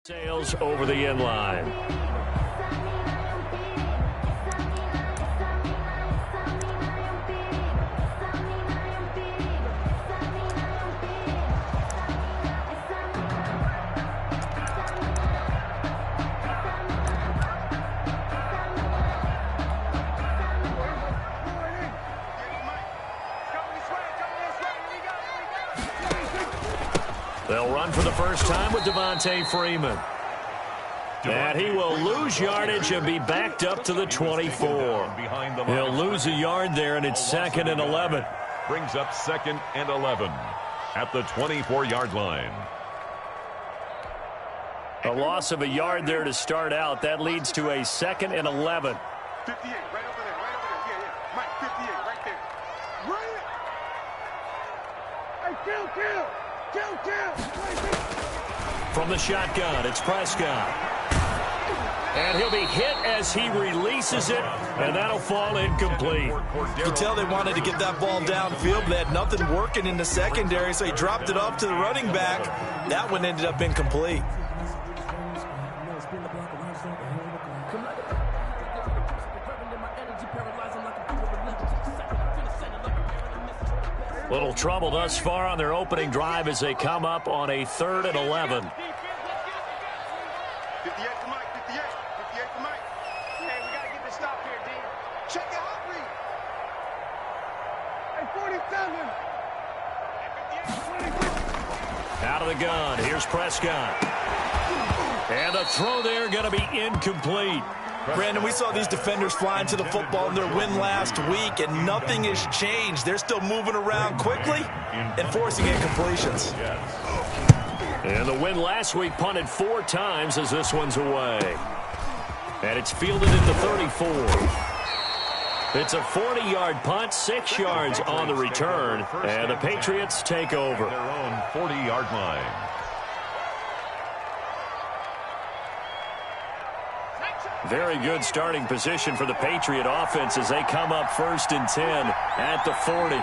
Sails over the inline. They'll run for the first time with Devontae Freeman. And he will lose yardage and be backed up to the 24. He'll lose a yard there, and it's 2nd and 11. Brings up 2nd and 11 at the 24-yard line. A loss of a yard there to start out. That leads to a 2nd and 11. 58, right over there, right over there. Yeah. Mike, 58, right there. Run it! Hey, kill! From the shotgun, it's Prescott. And he'll be hit as he releases it, and that'll fall incomplete. You can tell they wanted to get that ball downfield, but they had nothing working in the secondary, so he dropped it off to the running back. That one ended up incomplete. Little trouble thus far on their opening drive as they come up on a 3rd and 11. 58 for Mike, 58 for Mike. Hey, we got to get this stop here, D. Check the hot read. Hey, 47. Out of the gun, here's Prescott. And the throw there going to be incomplete. Brandon, we saw these defenders flying to the football in their win last week, and nothing has changed. They're still moving around quickly and forcing incompletions. And the win last week punted 4 times as this one's away. And it's fielded at the 34. It's a 40-yard punt, 6 yards on the return, and the Patriots take over. Their own 40-yard line. Very good starting position for the Patriot offense as they come up 1st and 10 at the 40.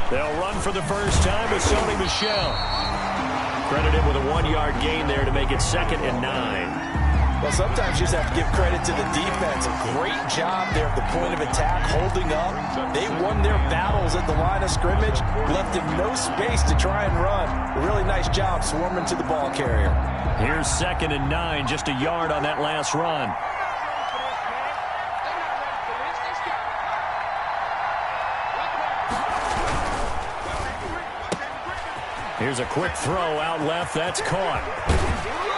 They'll run for the first time with Sony Michel. Credited with a 1-yard gain there to make it 2nd and 9. Well, sometimes you just have to give credit to the defense. A great job there at the point of attack, holding up. They won their battles at the line of scrimmage, left him no space to try and run. A really nice job swarming to the ball carrier. Here's 2nd and 9, just a yard on that last run. Here's a quick throw out left. That's caught.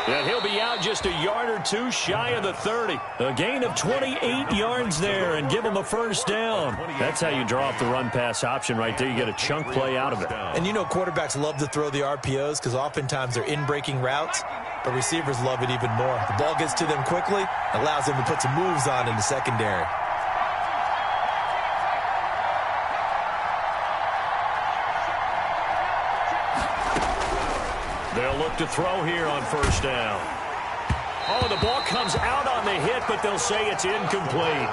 And he'll be out just a yard or 2 shy of the 30. A gain of 28 yards there and give him a first down. That's how you draw up the run-pass option right there. You get a chunk play out of it. And you know quarterbacks love to throw the RPOs because oftentimes they're in-breaking routes, but receivers love it even more. The ball gets to them quickly, allows them to put some moves on in the secondary. They'll look to throw here on first down. Oh, the ball comes out on the hit, but they'll say it's incomplete.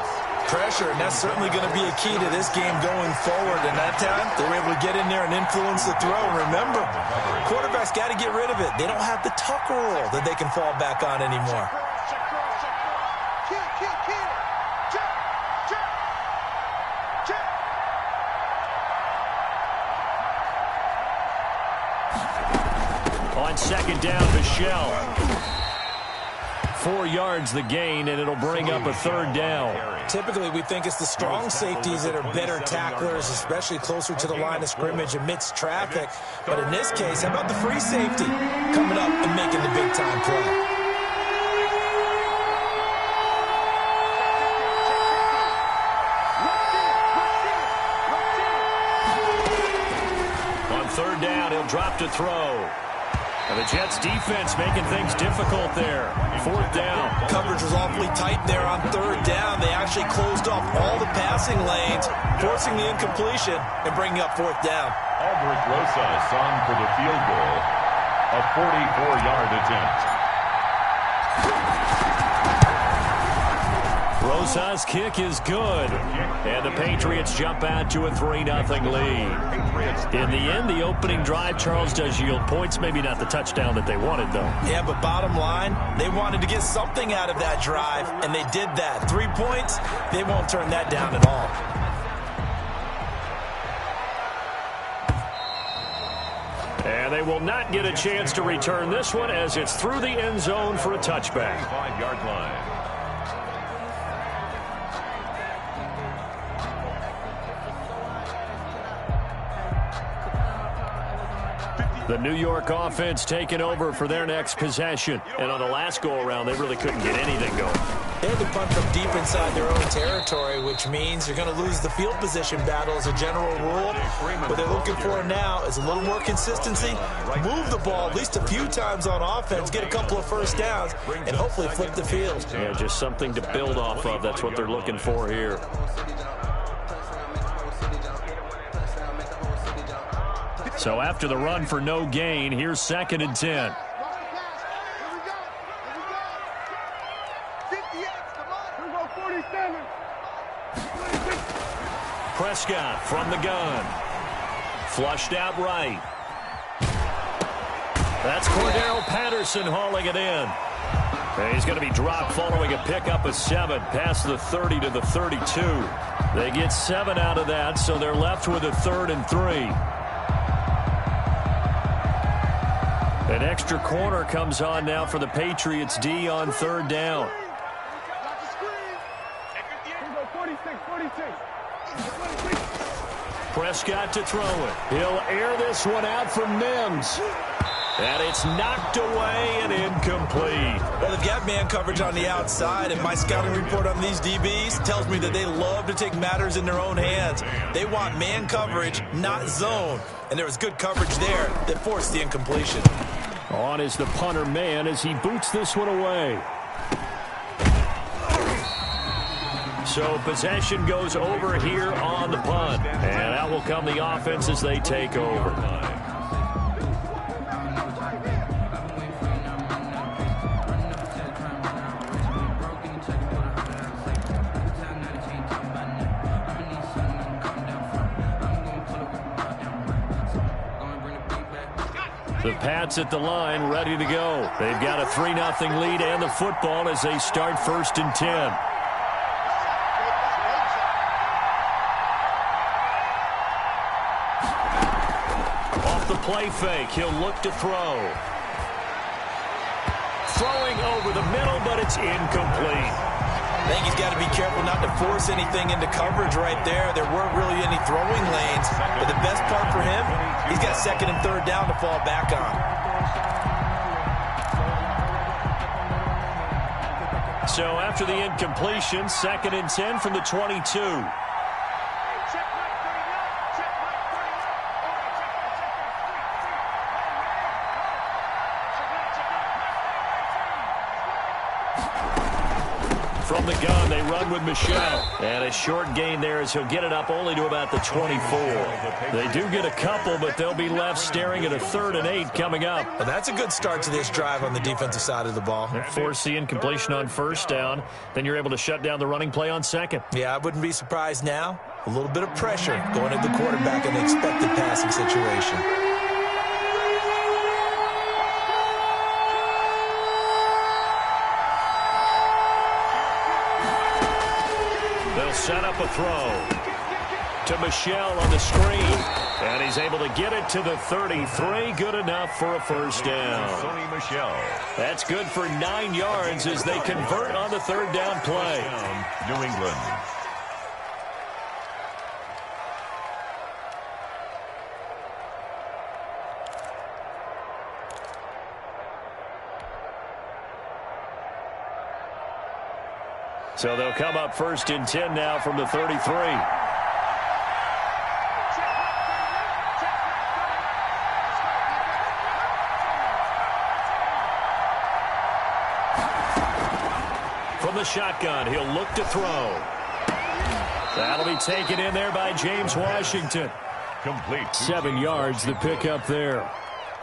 Pressure, and that's certainly going to be a key to this game going forward. And that time, they were able to get in there and influence the throw. Remember, quarterbacks got to get rid of it. They don't have the tuck rule that they can fall back on anymore. On 2nd down, Michel. 4 yards the gain, and it'll bring up a 3rd down. Typically, we think it's the strong safeties that are better tacklers, especially closer to the line of scrimmage amidst traffic. But in this case, how about the free safety coming up and making the big-time play? On 3rd down, he'll drop to throw. And the Jets defense making things difficult there. 4th down. Coverage was awfully tight there on 3rd down. They actually closed off all the passing lanes, forcing the incompletion and bringing up 4th down. Aldrich Rosas on for the field goal. A 44-yard attempt. Rosas' kick is good. And the Patriots jump out to a 3-0 lead. In the end, the opening drive, Charles, does yield points. Maybe not the touchdown that they wanted, though. Yeah, but bottom line, they wanted to get something out of that drive, and they did that. 3 points, they won't turn that down at all. And they will not get a chance to return this one as it's through the end zone for a touchback. 5-yard line. The New York offense taking over for their next possession. And on the last go-around, they really couldn't get anything going. They had to punt from deep inside their own territory, which means you're going to lose the field position battle as a general rule. What they're looking for now is a little more consistency, move the ball at least a few times on offense, get a couple of first downs, and hopefully flip the field. Yeah, just something to build off of. That's what they're looking for here. So after the run for no gain, here's 2nd and 10. Prescott from the gun. Flushed out right. That's Cordero Patterson hauling it in. And he's going to be dropped following a pickup of 7 past the 30 to the 32. They get 7 out of that, so they're left with a 3rd and 3. An extra corner comes on now for the Patriots D on 3rd down. Prescott to throw it. He'll air this one out for Mims. And it's knocked away and incomplete. Well, they've got man coverage on the outside, and my scouting report on these DBs tells me that they love to take matters in their own hands. They want man coverage, not zone. And there was good coverage there that forced the incompletion. On is the punter man as he boots this one away. So possession goes over here on the punt. And out will come the offense as they take over. The Pats at the line, ready to go. They've got a 3-0 lead and the football as they start 1st and 10. Off the play fake, he'll look to throw. Throwing over the middle, but it's incomplete. I think he's got to be careful not to force anything into coverage right there. There weren't really any throwing lanes. But the best part for him, he's got 2nd and 3rd down to fall back on. So after the incompletion, 2nd and 10 from the 22. From the gun, they run with Michelle. And a short gain there as he'll get it up only to about the 24. They do get a couple, but they'll be left staring at a 3rd and 8 coming up. Well, that's a good start to this drive on the defensive side of the ball. Force the incompletion on 1st down. Then you're able to shut down the running play on 2nd. Yeah, I wouldn't be surprised now. A little bit of pressure going at the quarterback in the expected passing situation. Set up a throw to Michelle on the screen. And he's able to get it to the 33. Good enough for a 1st down. Sony Michel. That's good for 9 yards as they convert on the 3rd down play. New England. So they'll come up 1st and 10 now from the 33. From the shotgun, he'll look to throw. That'll be taken in there by James Washington. Complete. 7 yards, the pickup there.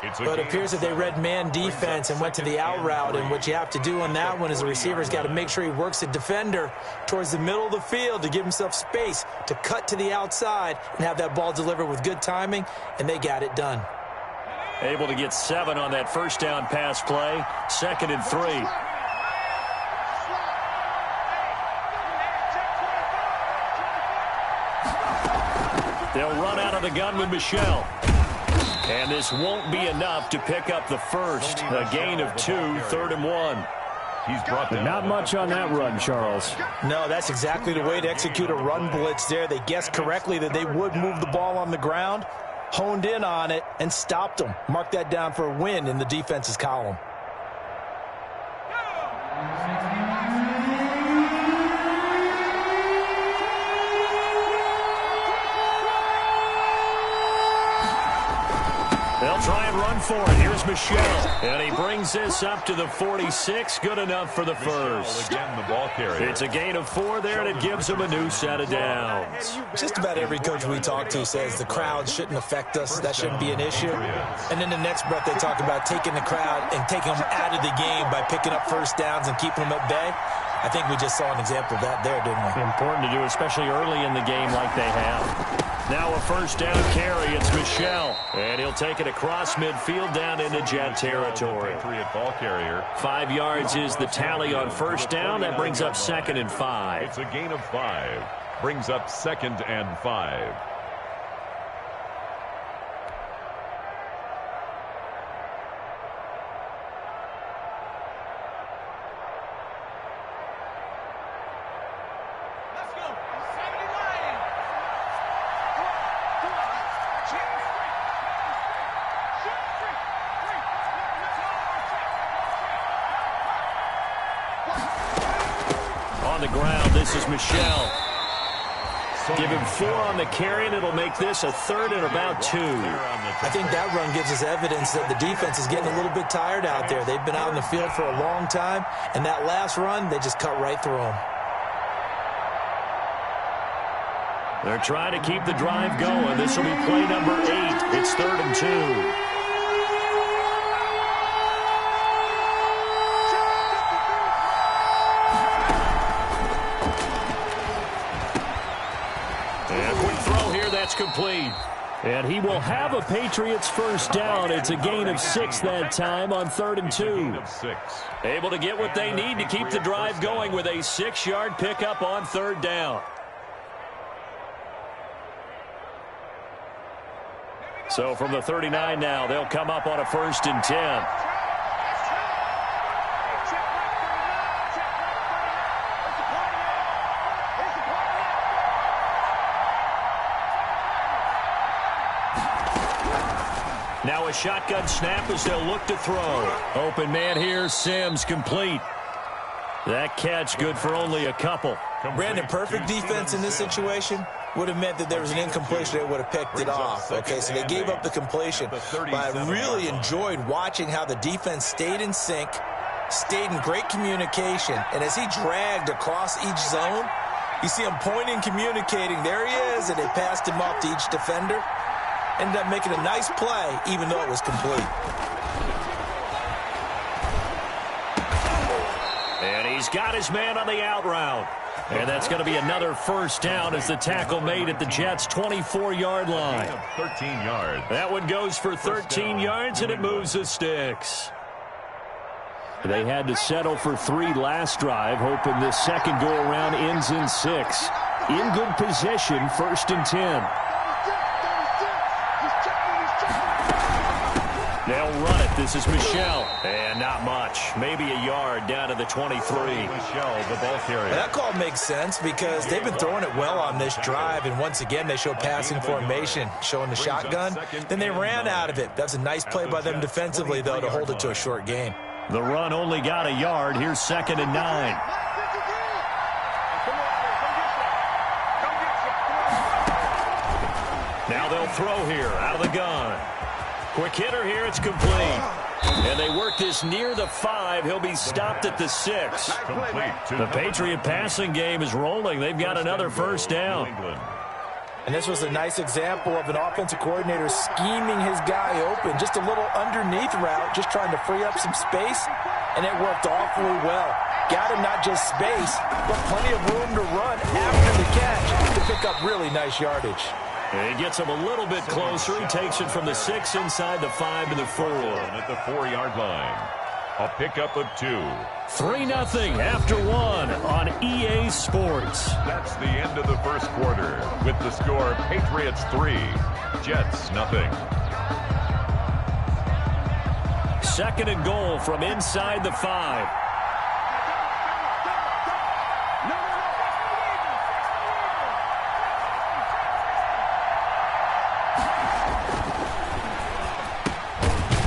But it appears that they read man defense and went to the out route, and what you have to do on that one is the receiver's got to make sure he works the defender towards the middle of the field to give himself space to cut to the outside and have that ball delivered with good timing, and they got it done. Able to get 7 on that first down pass play. 2nd and 3. They'll run out of the gun with Michel. And this won't be enough to pick up the first. A gain of 2, 3rd and 1. He's brought down. Not much on that run, Charles. No, that's exactly the way to execute a run blitz there. They guessed correctly that they would move the ball on the ground, honed in on it, and stopped them. Mark that down for a win in the defense's column. They'll try and run for it. Here's Michel. And he brings this up to the 46. Good enough for the first. Again, the ball carrier. It's a gain of 4 there, and it gives them a new set of downs. Just about every coach we talk to says the crowd shouldn't affect us. That shouldn't be an issue. And then the next breath they talk about taking the crowd and taking them out of the game by picking up first downs and keeping them at bay. I think we just saw an example of that there, didn't we? Important to do, especially early in the game like they have. Now a first down carry. It's Michel. And he'll take it across midfield down into Jet territory. Ball carrier. 5 yards is the tally on first down. That brings up 2nd and 5. It's a gain of 5. Brings up 2nd and 5. On the ground, this is Michel. Give him 4 on the carry, and it'll make this a 3rd and about 2. I think that run gives us evidence that the defense is getting a little bit tired out there. They've been out in the field for a long time, and that last run, they just cut right through them. They're trying to keep the drive going. This will be play number 8. It's 3rd and 2. Complete. And he will have a Patriots first down. It's a gain of 6 that time on 3rd and 2. Able to get what they need to keep the drive going with a 6-yard pickup on 3rd down. So from the 39 now, they'll come up on a 1st and 10. Now a shotgun snap as they'll look to throw. Open man here, Sims complete. That catch good for only a couple. Brandon, perfect defense in this situation would have meant that there was an incompletion. They would have picked it off. Okay, so they gave up the completion. But I really enjoyed watching how the defense stayed in sync, stayed in great communication. And as he dragged across each zone, you see him pointing, communicating. There he is, and they passed him off to each defender. Ended up making a nice play, even though it was complete. And he's got his man on the out route. And that's going to be another first down as the tackle made at the Jets' 24-yard line. 13 yards. That one goes for 13 yards, and it moves the sticks. They had to settle for 3 last drive, hoping this second go-around ends in 6. In good position, 1st and 10. They'll run it. This is Michel. And not much. Maybe a yard down to the 23. Michel, the ball carrier. That call makes sense because they've been throwing it well on this drive. And once again, they show passing formation, showing the shotgun. Then they ran out of it. That's a nice play by them defensively, though, to hold it to a short gain. The run only got a yard. Here's 2nd and 9. Now they'll throw here out of the gun. Quick hitter here, it's complete. And they work this near the 5. He'll be stopped at the 6. The Patriot passing game is rolling. They've got another first down. And this was a nice example of an offensive coordinator scheming his guy open. Just a little underneath route, just trying to free up some space, and it worked awfully well. Got him not just space, but plenty of room to run after the catch to pick up really nice yardage. And he gets him a little bit closer. He takes it from the 6 inside the 5 to the 4. And at the 4-yard line, a pickup of 2. 3-0 after 1 on EA Sports. That's the end of the first quarter with the score Patriots 3, Jets 0. 2nd and goal from inside the 5.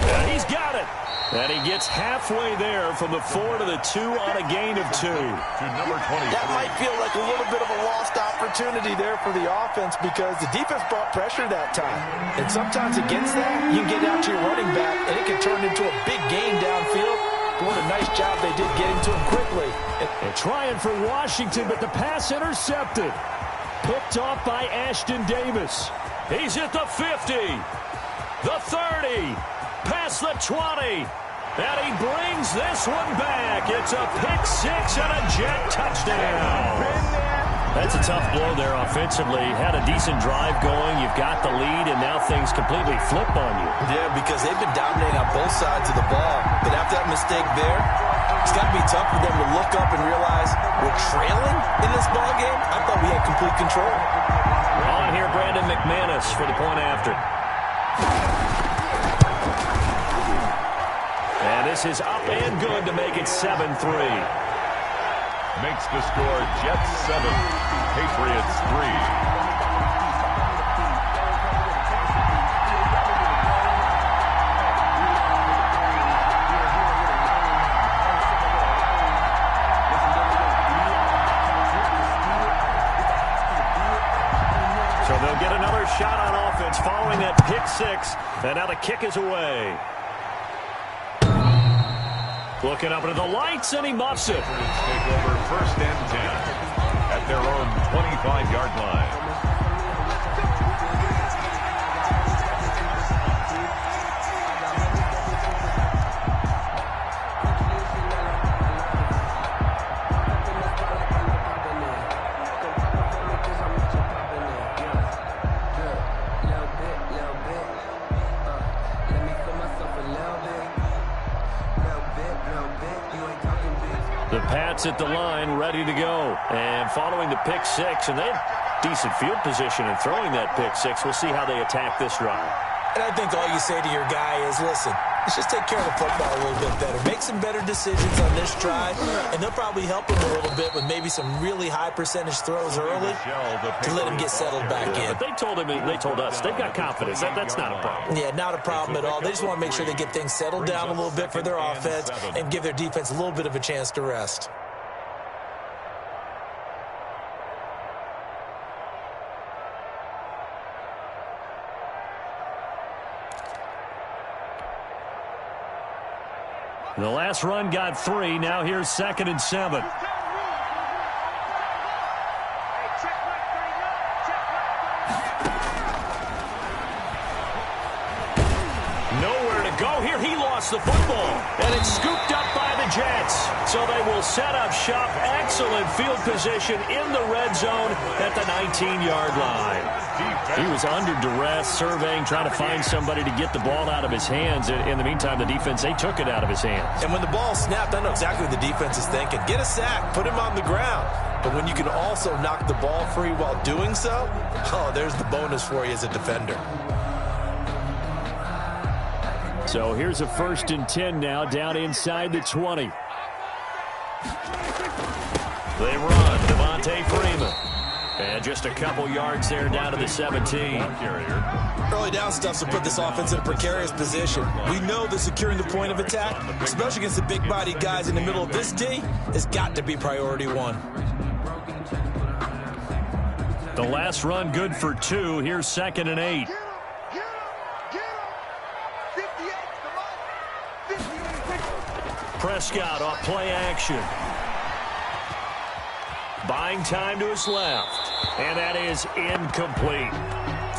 And he's got it. And he gets halfway there from the 4 to the 2 on a gain of 2. To number 20. That might feel like a little bit of a lost opportunity there for the offense because the defense brought pressure that time. And sometimes against that, you get out to your running back, and it can turn into a big gain downfield. But what a nice job they did getting to him quickly. And trying for Washington, but the pass intercepted. Picked off by Ashton Davis. He's at the 50, the 30, past the 20. And he brings this one back. It's a pick-6 and a Jet touchdown. That's a tough blow there offensively. Had a decent drive going. You've got the lead, and now things completely flip on you. Yeah, because they've been dominating on both sides of the ball. But after that mistake there, it's got to be tough for them to look up and realize we're trailing in this ball game. I thought we had complete control. On here, Brandon McManus for the point after. And this is up and good to make it 7-3. Makes the score Jets 7, Patriots 3. So they'll get another shot on offense following that pick-6. And now the kick is away. Looking up into the lights, and he muffs it. Take over 1st and 10 at their own 25-yard line. The Pats at the line, ready to go. And following the pick-6, and they have decent field position in throwing that pick-6. We'll see how they attack this drive. And I think all you say to your guy is, listen, let's just take care of the football a little bit better. Make some better decisions on this drive, and they'll probably help him a little bit with maybe some really high percentage throws early to let him get settled back in. But they told us, they've got confidence. That's not a problem. Yeah, not a problem at all. They just want to make sure they get things settled down a little bit for their offense and give their defense a little bit of a chance to rest. The last run got 3. Now here's 2nd and 7. Nowhere to go here. He lost the football, and it's scooped up by the Jets. So they will set up shop. Excellent field position in the red zone at the 19-yard line. He was under duress, surveying, trying to find somebody to get the ball out of his hands. In the meantime, the defense, they took it out of his hands. And when the ball snapped, I know exactly what the defense is thinking. Get a sack, put him on the ground. But when you can also knock the ball free while doing so, oh, there's the bonus for you as a defender. So here's a 1st and 10 now, down inside the 20. They run, Devontae Freeman. And just a couple yards there down to the 17. Early down stuff to put this offense in a precarious position. We know that securing the point of attack, especially against the big-bodied guys in the middle of this D, has got to be priority 1. The last run good for 2. Here's 2nd and 8. Prescott off play action. buying time to his left. And that is incomplete.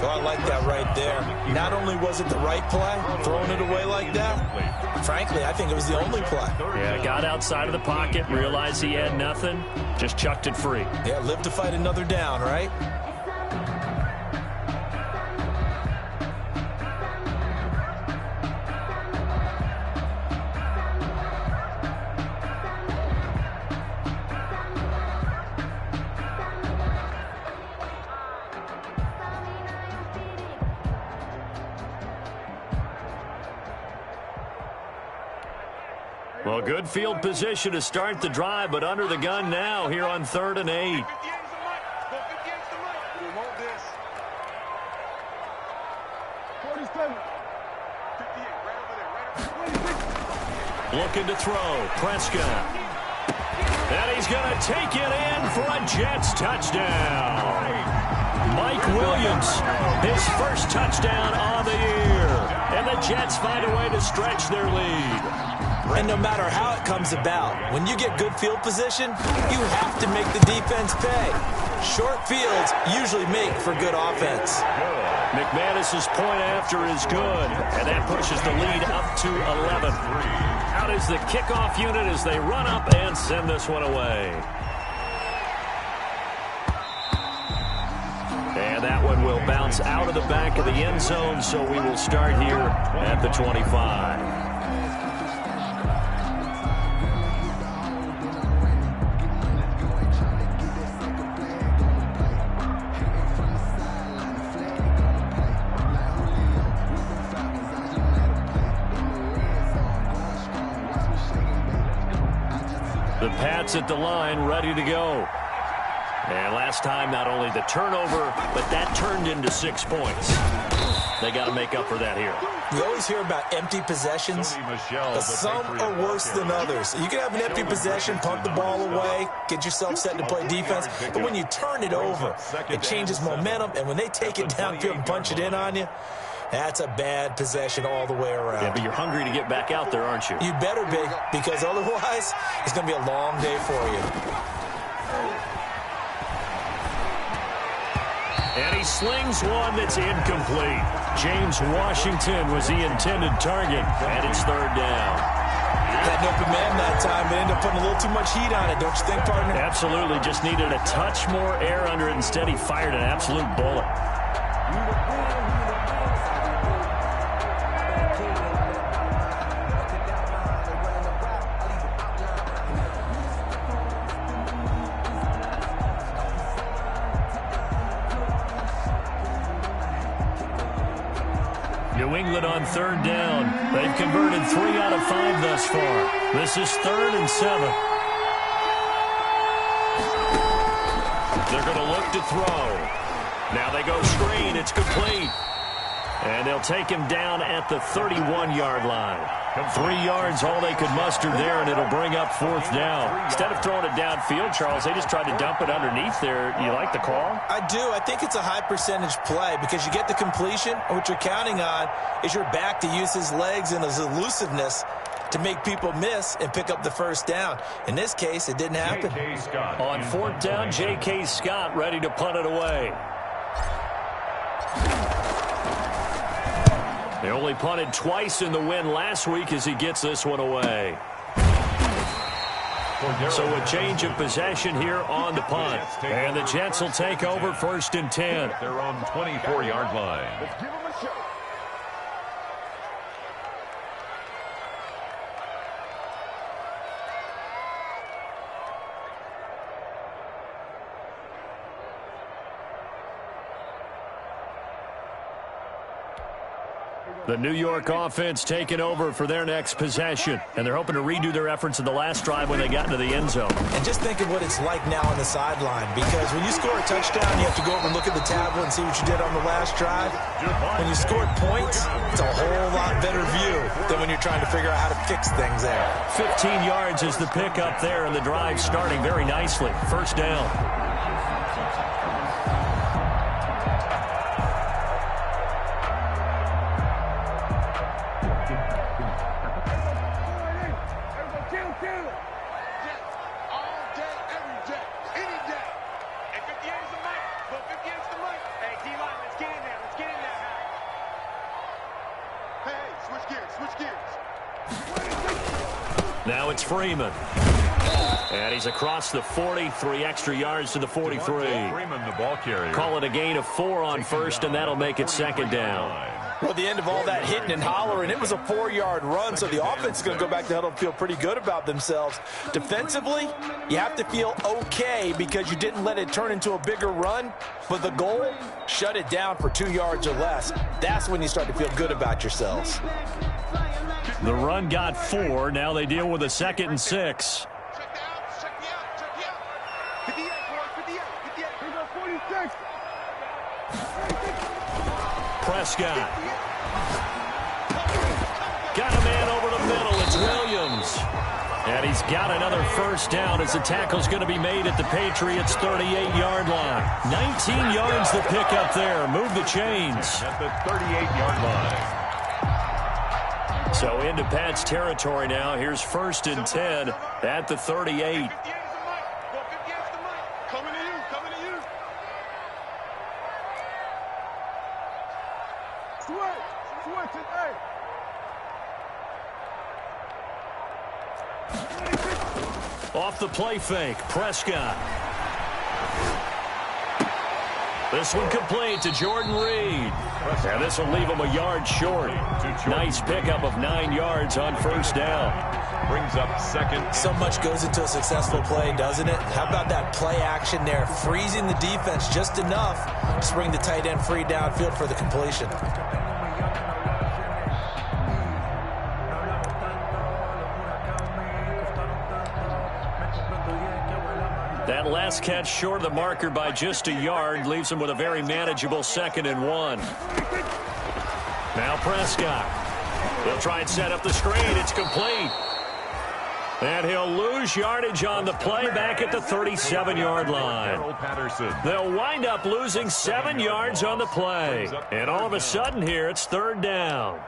Oh, I like that right there. Not only was it the right play, throwing it away like that, frankly, I think it was the only play. Yeah, got outside of the pocket, realized he had nothing, just chucked it free. Yeah, live to fight another down, right? Well, good field position to start the drive, but under the gun now here on 3rd and 8. Looking to throw. Prescott. And he's going to take it in for a Jets touchdown. Mike Williams, his first touchdown on the year. And the Jets find a way to stretch their lead. And no matter how it comes about, when you get good field position, you have to make the defense pay. Short fields usually make for good offense. McManus's point after is good, and that pushes the lead up to 11. Out is the kickoff unit as they run up and send this one away. And that one will bounce out of the back of the end zone, so we will start here at the 25. The Pats at the line, ready to go. And last time, not only the turnover, but that turned into 6 points. They got to make up for that here. You always hear about empty possessions, but some are worse than others. You can have an empty possession, punt the ball away, get yourself set to play defense, but when you turn it over, it changes momentum, and when they take it downfield and punch it in on you, that's a bad possession all the way around. Yeah, but you're hungry to get back out there, aren't you? You better be, because otherwise, it's going to be a long day for you. And he slings one that's incomplete. James Washington was the intended target, and it's 3rd down. Had an open man that time, but ended up putting a little too much heat on it, don't you think, partner? Absolutely, just needed a touch more air under it. Instead, he fired an absolute bullet. New England on 3rd down. They've converted 3 out of 5 thus far. This is 3rd and 7. They're going to look to throw. Now they go screen. It's complete. And they'll take him down at the 31-yard line. 3 yards, all they could muster there, and it'll bring up 4th down. Instead of throwing it downfield, Charles, they just tried to dump it underneath there. You like the call? I do. I think it's a high-percentage play because you get the completion, and what you're counting on is your back to use his legs and his elusiveness to make people miss and pick up the 1st down. In this case, it didn't happen. On 4th down, J.K. Scott ready to punt it away. They only punted twice in the win last week as he gets this one away. So a change of possession here on the punt. And the Jets will take over 1st and 10. They're on 24-yard line. The New York offense taking over for their next possession. And they're hoping to redo their efforts in the last drive when they got into the end zone. And just think of what it's like now on the sideline, because when you score a touchdown, you have to go over and look at the tablet and see what you did on the last drive. When you scored points, it's a whole lot better view than when you're trying to figure out how to fix things there. 15 yards is the pickup there, and the drive starting very nicely. 1st down. Switch gears. Switch gears. Now it's Freeman. And he's across the 40, 3 extra yards to the 43. Freeman, the ball carrier. Call it a gain of 4 on first, and that'll make it second down. Well, at the end of all that hitting and hollering, it was a 4-yard run, so the offense is going to go back to the huddle and feel pretty good about themselves. Defensively, you have to feel okay because you didn't let it turn into a bigger run, but the goal, shut it down for 2 yards or less. That's when you start to feel good about yourselves. The run got 4. Now they deal with a 2nd and 6. Check the out. Check the out. Check the out. 58, boys. 58. 58. Here goes 46. Prescott. Got a man over the middle. It's Williams. And he's got another first down as the tackle's going to be made at the Patriots' 38-yard line. 19 yards to pick up there. Move the chains. At the 38-yard line. So into Pat's territory now. Here's 1st and 10 at the 38. 58 is the mic. Go 58 is the mic. Coming to you. Coming to you. Switch. Switch it. Hey. Off the play fake, Prescott. This one complete to Jordan Reed. And this will leave him a yard short. Nice pickup of 9 yards on first down. Brings up second. So much goes into a successful play, doesn't it? How about that play action there? Freezing the defense just enough to bring the tight end free downfield for the completion. That last catch short of the marker by just a yard leaves him with a very manageable 2nd and 1. Now Prescott. He'll try and set up the screen. It's complete. And he'll lose yardage on the play back at the 37-yard line. They'll wind up losing 7 yards on the play. And all of a sudden here, it's 3rd down.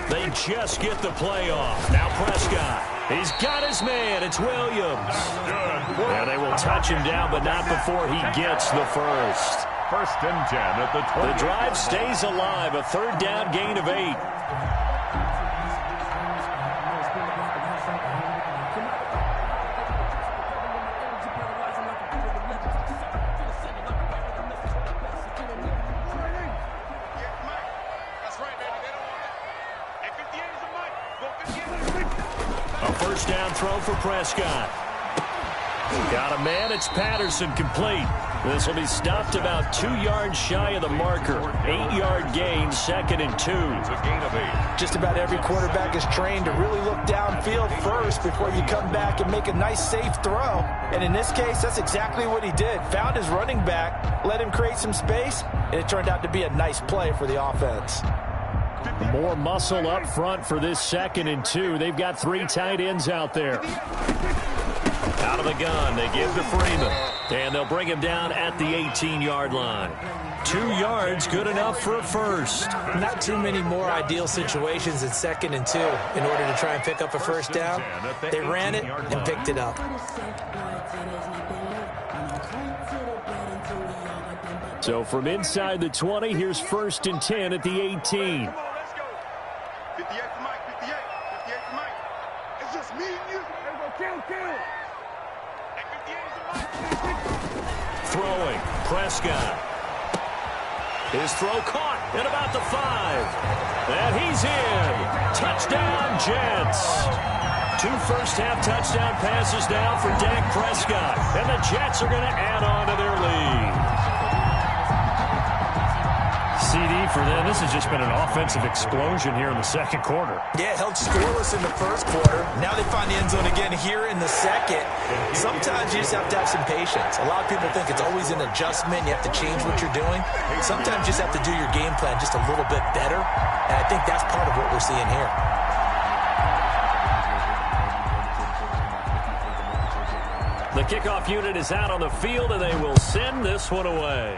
They just get the play off. Now Prescott. He's got his man. It's Williams. And they will touch him down, but not before he gets the first. 1st and 10 at the 20. The drive stays alive. A 3rd down gain of 8. First down throw for Prescott. Got a man. It's Patterson complete. This will be stopped about 2 yards shy of the marker. 8-yard gain, 2nd and 2. It's a gain of 8. Just about every quarterback is trained to really look downfield first before you come back and make a nice, safe throw. And in this case, that's exactly what he did. Found his running back, let him create some space, and it turned out to be a nice play for the offense. More muscle up front for this 2nd and 2. They've got 3 tight ends out there. Out of the gun, they give to Freeman. And they'll bring him down at the 18-yard line. 2 yards, good enough for a first. Not too many more ideal situations in 2nd and 2 in order to try and pick up a first down. They ran it and picked it up. So from inside the 20, here's 1st and 10 at the 18. 58 to Mike, 58 to Mike. It's just me and you. There we go, kill. And 58 is the Mike. Throwing, Prescott. His throw caught at about the 5. And he's in. Touchdown, Jets. 2 first-half touchdown passes now for Dak Prescott. And the Jets are going to add on to their lead. CD for them. This has just been an offensive explosion here in the 2nd quarter. Yeah, held scoreless in the 1st quarter. Now they find the end zone again here in the 2nd. Sometimes you just have to have some patience. A lot of people think it's always an adjustment. You have to change what you're doing. Sometimes you just have to do your game plan just a little bit better. And I think that's part of what we're seeing here. The kickoff unit is out on the field, and they will send this one away.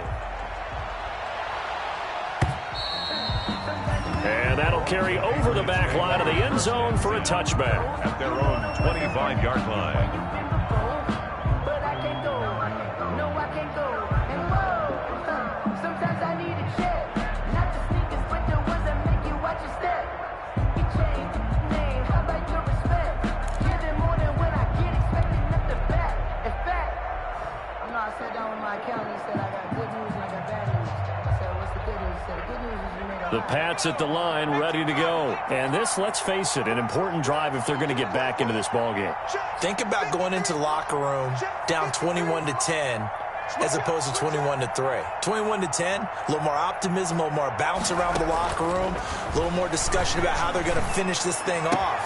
And that'll carry over the back line of the end zone for a touchback. At their own 25-yard line. The Pats at the line, ready to go. And this, let's face it, an important drive if they're going to get back into this ballgame. Think about going into the locker room down 21-10 as opposed to 21-3. 21-10, a little more optimism, a little more bounce around the locker room, a little more discussion about how they're going to finish this thing off.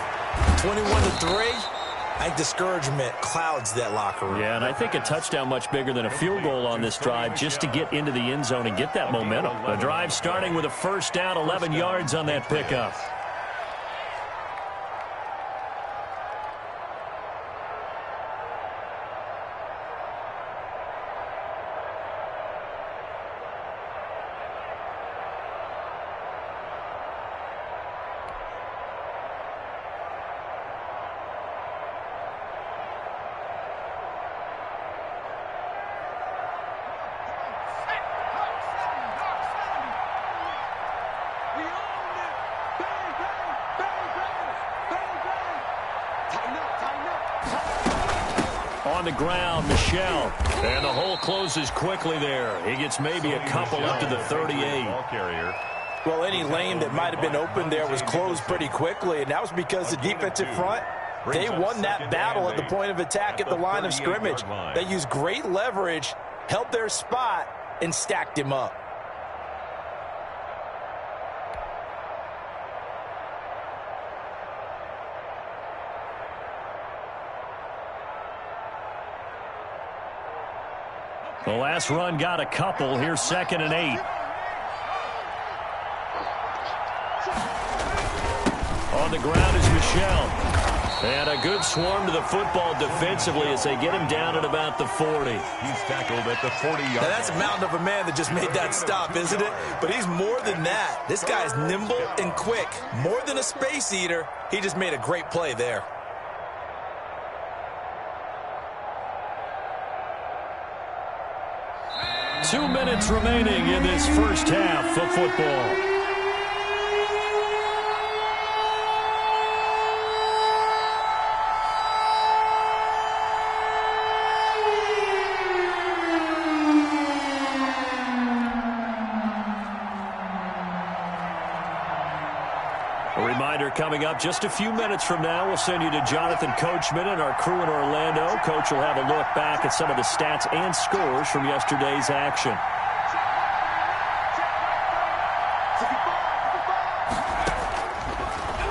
21-3, I think discouragement clouds that locker room. Yeah, and I think a touchdown much bigger than a field goal on this drive just to get into the end zone and get that momentum. The drive starting with a first down, 11 yards on that pickup. On the ground, Michel. And the hole closes quickly there. He gets maybe a couple up to the 38. Well, any lane that might have been open there was closed pretty quickly, and that was because the defensive front, they won that battle at the point of attack at the line of scrimmage. They used great leverage, held their spot, and stacked him up. The last run got a couple. Here's 2nd and 8. On the ground is Michel. And a good swarm to the football defensively as they get him down at about the 40. He's tackled at the 40-yard line. Now that's a mountain of a man that just made that stop, isn't it? But he's more than that. This guy's nimble and quick. More than a space eater. He just made a great play there. Two minutes remaining in this first half of football. A reminder coming up just a few minutes from now, we'll send you to Jonathan Coachman and our crew in Orlando. Coach will have a look back at some of the stats and scores from yesterday's action.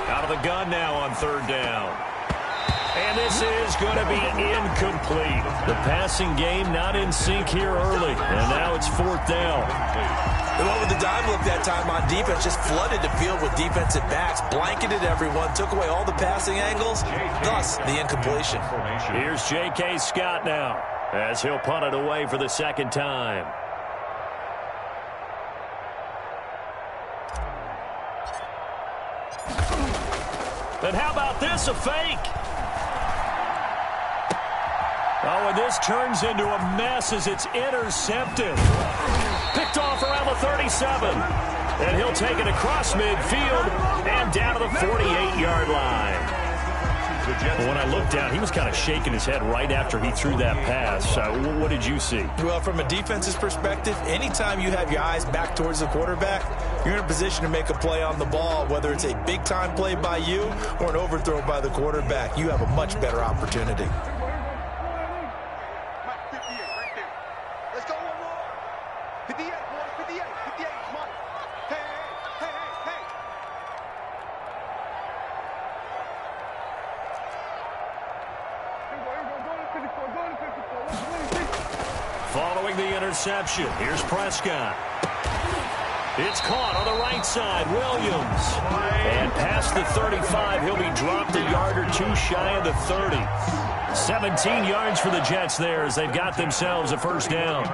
Out of the gun now on 3rd down. And this is going to be incomplete. The passing game not in sync here early. And now it's 4th down. They went with the dime look that time on defense, just flooded the field with defensive backs, blanketed everyone, took away all the passing angles, thus the incompletion. Here's J.K. Scott now as he'll punt it away for the 2nd time. And how about this, a fake? Oh, and this turns into a mess as it's intercepted. Picked off around the 37. And he'll take it across midfield and down to the 48-yard line. When I looked down, he was kind of shaking his head right after he threw that pass. What did you see? Well, from a defense's perspective, anytime you have your eyes back towards the quarterback, you're in a position to make a play on the ball, whether it's a big-time play by you or an overthrow by the quarterback. You have a much better opportunity. Following the interception, here's Prescott. It's caught on the right side, Williams. And past the 35, he'll be dropped a yard or two shy of the 30. 17 yards for the Jets there as they've got themselves a first down.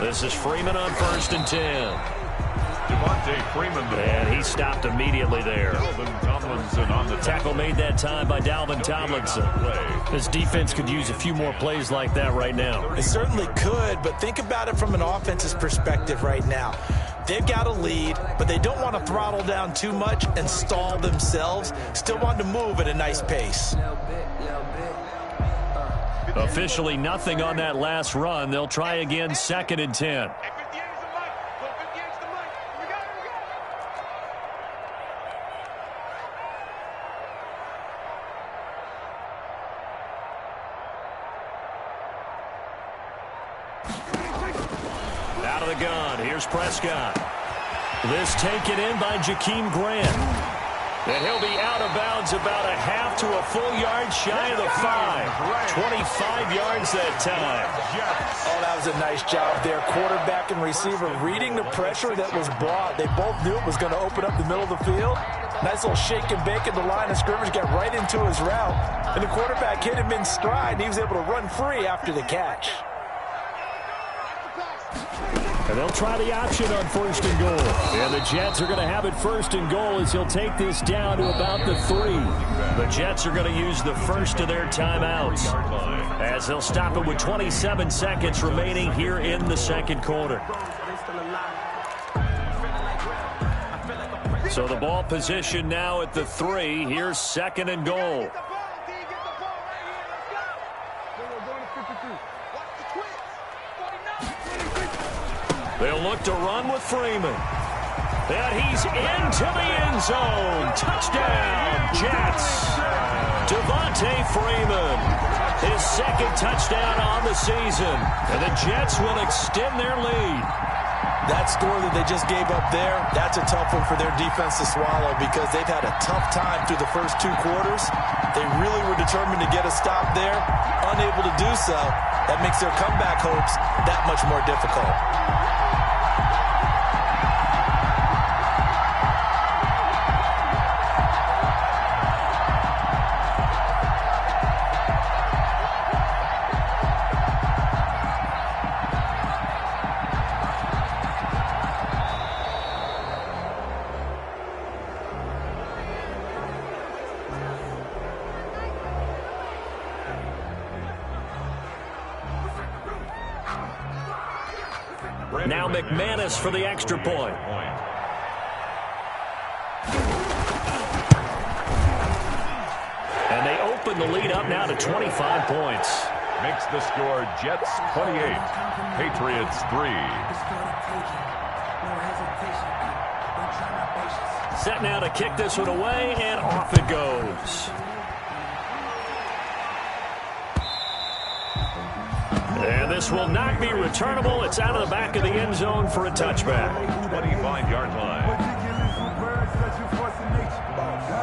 This is Freeman on 1st and 10. Freeman, and he stopped immediately there. Dalvin Tomlinson on the tackle made that time by Dalvin Tomlinson. This defense could use a few more plays like that right now. It certainly could, but think about it from an offense's perspective right now. They've got a lead, but they don't want to throttle down too much and stall themselves. Still want to move at a nice pace. Officially nothing on that last run. They'll try again 2nd and 10. Out of the gun, here's Prescott. This taken in by Jakeem Grant. And he'll be out of bounds about a half to a full yard shy of the 5. 25 yards that time. Oh, that was a nice job there. Quarterback and receiver reading the pressure that was brought. They both knew it was going to open up the middle of the field. Nice little shake and bake in the line of scrimmage, got right into his route. And the quarterback hit him in stride, and he was able to run free after the catch. And they'll try the option on 1st and goal. And the Jets are going to have it 1st and goal as he'll take this down to about the 3. The Jets are going to use the first of their timeouts as they'll stop it with 27 seconds remaining here in the 2nd quarter. So the ball position now at the 3. Here's 2nd and goal. They'll look to run with Freeman. And he's into the end zone. Touchdown, Jets. Devontae Freeman. His 2nd touchdown on the season. And the Jets will extend their lead. That score that they just gave up there, that's a tough one for their defense to swallow because they've had a tough time through the first 2 quarters. They really were determined to get a stop there. Unable to do so, that makes their comeback hopes that much more difficult. Now McManus for the extra point. And they open the lead up now to 25 points. Makes the score Jets 28, Patriots 3. Set now to kick this one away, and off it goes. And this will not be returnable. It's out of the back of the end zone for a touchback. 25-yard line. I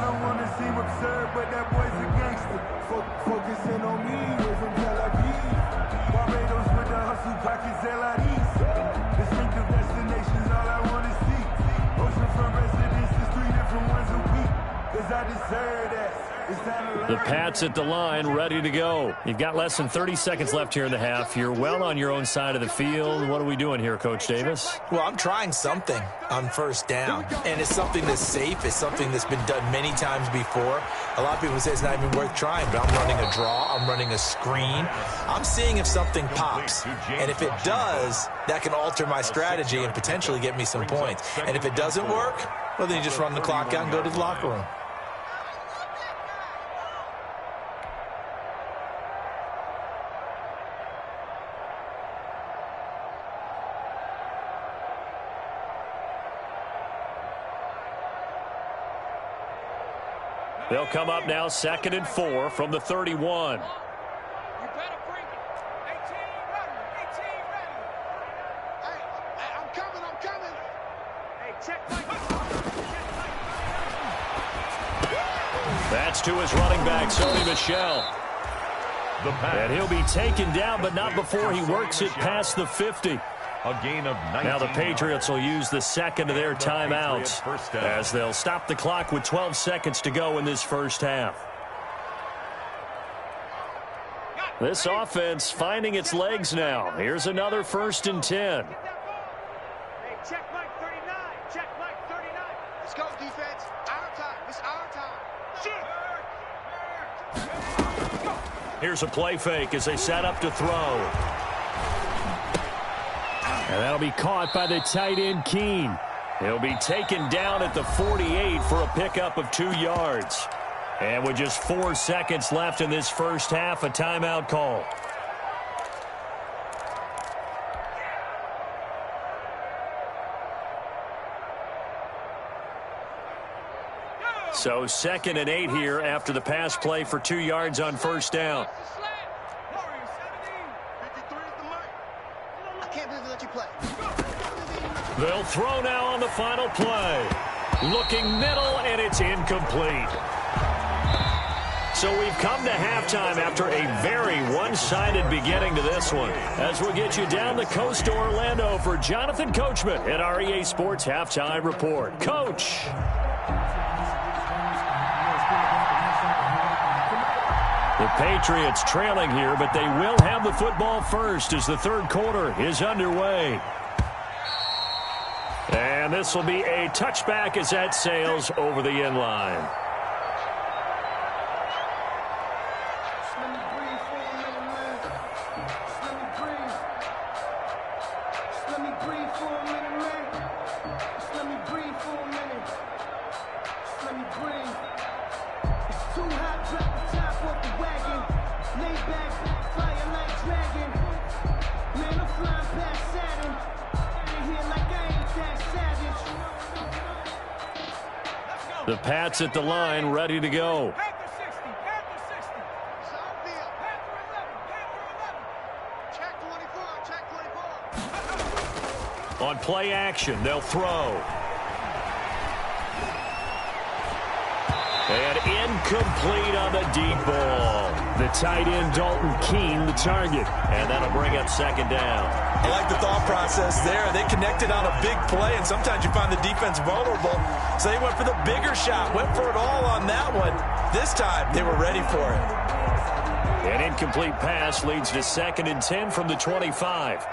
don't want to seem absurd, but that boy's a gangster. Focusing on me, way from Tel Aviv. Barbados with the hustle, pockets LIDs. Distinctive destinations, all I want to see. Oceanfront residences, 3 different ones a week. Cause I deserve that. The Pats at the line, ready to go. You've got less than 30 seconds left here in the half. You're well on your own side of the field. What are we doing here, Coach Davis? Well, I'm trying something on 1st down, and it's something that's safe. It's something that's been done many times before. A lot of people say it's not even worth trying, but I'm running a draw. I'm running a screen. I'm seeing if something pops, and if it does, that can alter my strategy and potentially get me some points. And if it doesn't work, well, then you just run the clock out and go to the locker room. They'll come up now 2nd and 4 from the 31. You better bring it. 18 ready. 18 ready. Hey, I'm coming. Hey, check my... That's to his running back, Sony Michel. And he'll be taken down, but not before he works it past the 50. A gain of 19. Now the Patriots will use the second of their timeouts as they'll stop the clock with 12 seconds to go in this first half. This offense finding its legs now. Here's another 1st and 10. Hey, check Mike 39. Check Mike 39. Let's go, defense. Our time. It's our time. Here's a play fake as they set up to throw. And that'll be caught by the tight end, Keene. He'll be taken down at the 48 for a pickup of 2 yards. And with just 4 seconds left in this first half, a timeout call. So 2nd and 8 here after the pass play for 2 yards on first down. They'll throw now on the final play. Looking middle, and it's incomplete. So we've come to halftime after a very one-sided beginning to this one. As we'll get you down the coast to Orlando for Jonathan Coachman at our EA Sports Halftime Report. Coach. The Patriots trailing here, but they will have the football first as the third quarter is underway. And this will be a touchback as that sails over the end line. The Pats at the line, ready to go. On play action, they'll throw. And incomplete on the deep ball. The tight end, Dalton Keene, the target. And that'll bring up 2nd down. I like the thought process there. They connected on a big play, and sometimes you find the defense vulnerable. So they went for the bigger shot, went for it all on that one. This time, they were ready for it. An incomplete pass leads to 2nd and 10 from the 25.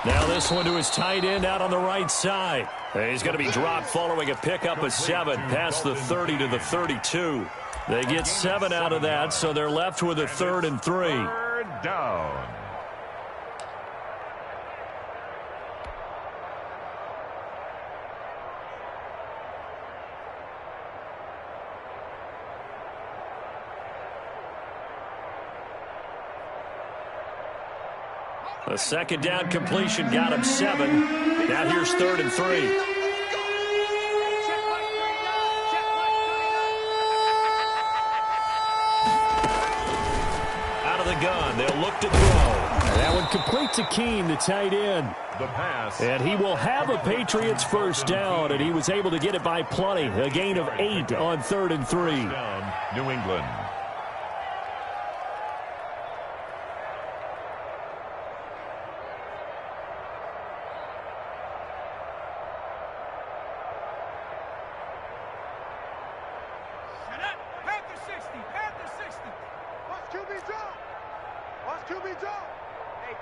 Now this one to his tight end out on the right side. And he's going to be dropped following a pickup of 7 past the 30 to the 32. They get 7 out of that, so they're left with a 3rd and 3. 3rd down. A 2nd down completion got him 7. Now here's 3rd and 3. Out of the gun, they'll look to throw. That one complete to Keene, the tight end. The pass. And he will have a Patriots first down, and he was able to get it by plenty. A gain of 8 on 3rd and 3. Down, New England.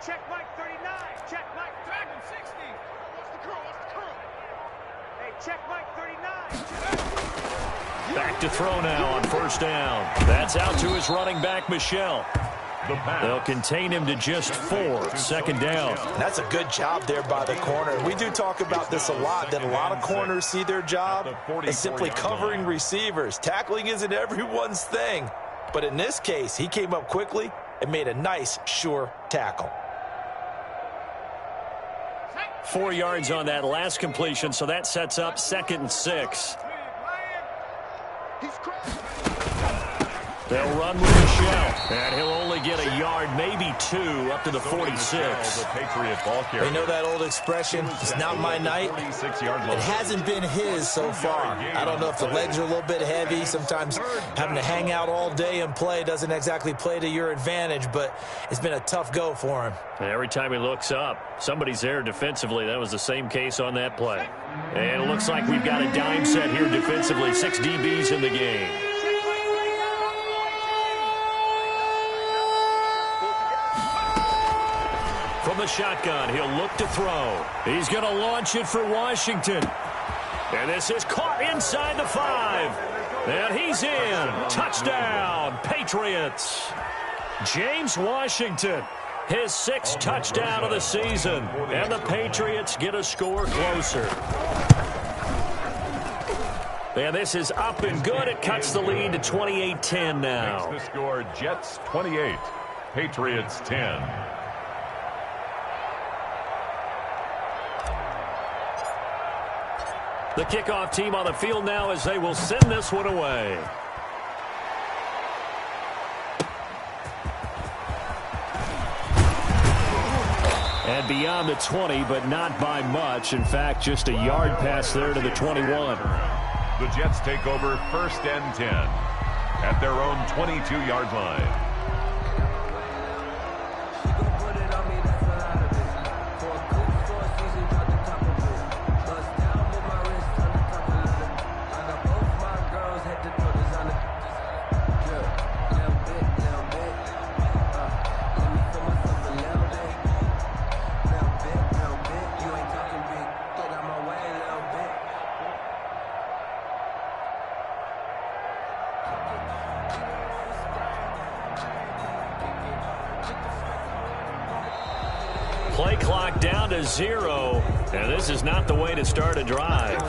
Check Mike 39. Check Mike Dragon 60. What's the curl? Hey, check Mike 39. Back to throw now on first down. That's out to his running back, Michel. They'll contain him to just 4. 2nd down. That's a good job there by the corner. We do talk about this a lot, that a lot of corners see their job as simply covering receivers. Tackling isn't everyone's thing. But in this case, he came up quickly and made a nice, sure tackle. 4 yards on that last completion, so that sets up 2nd and 6. They'll run with the shell, and he'll only get a yard, maybe 2, up to the 46. They know that old expression, it's not my night. It hasn't been his so far. I don't know if the legs are a little bit heavy. Sometimes having to hang out all day and play doesn't exactly play to your advantage, but it's been a tough go for him. And every time he looks up, somebody's there defensively. That was the same case on that play. And it looks like we've got a dime set here defensively. 6 DBs in the game. From the shotgun, he'll look to throw. He's going to launch it for Washington. And this is caught inside the 5. And he's in. Touchdown, Patriots. James Washington, his 6th touchdown of the season. And the Patriots get a score closer. And this is up and good. It cuts the lead to 28-10 now. Makes the score Jets 28, Patriots 10. The kickoff team on the field now as they will send this one away. And beyond the 20, but not by much. In fact, just a yard pass there to the 21. The Jets take over 1st and 10 at their own 22-yard line. Play clock down to 0, and this is not the way to start a drive.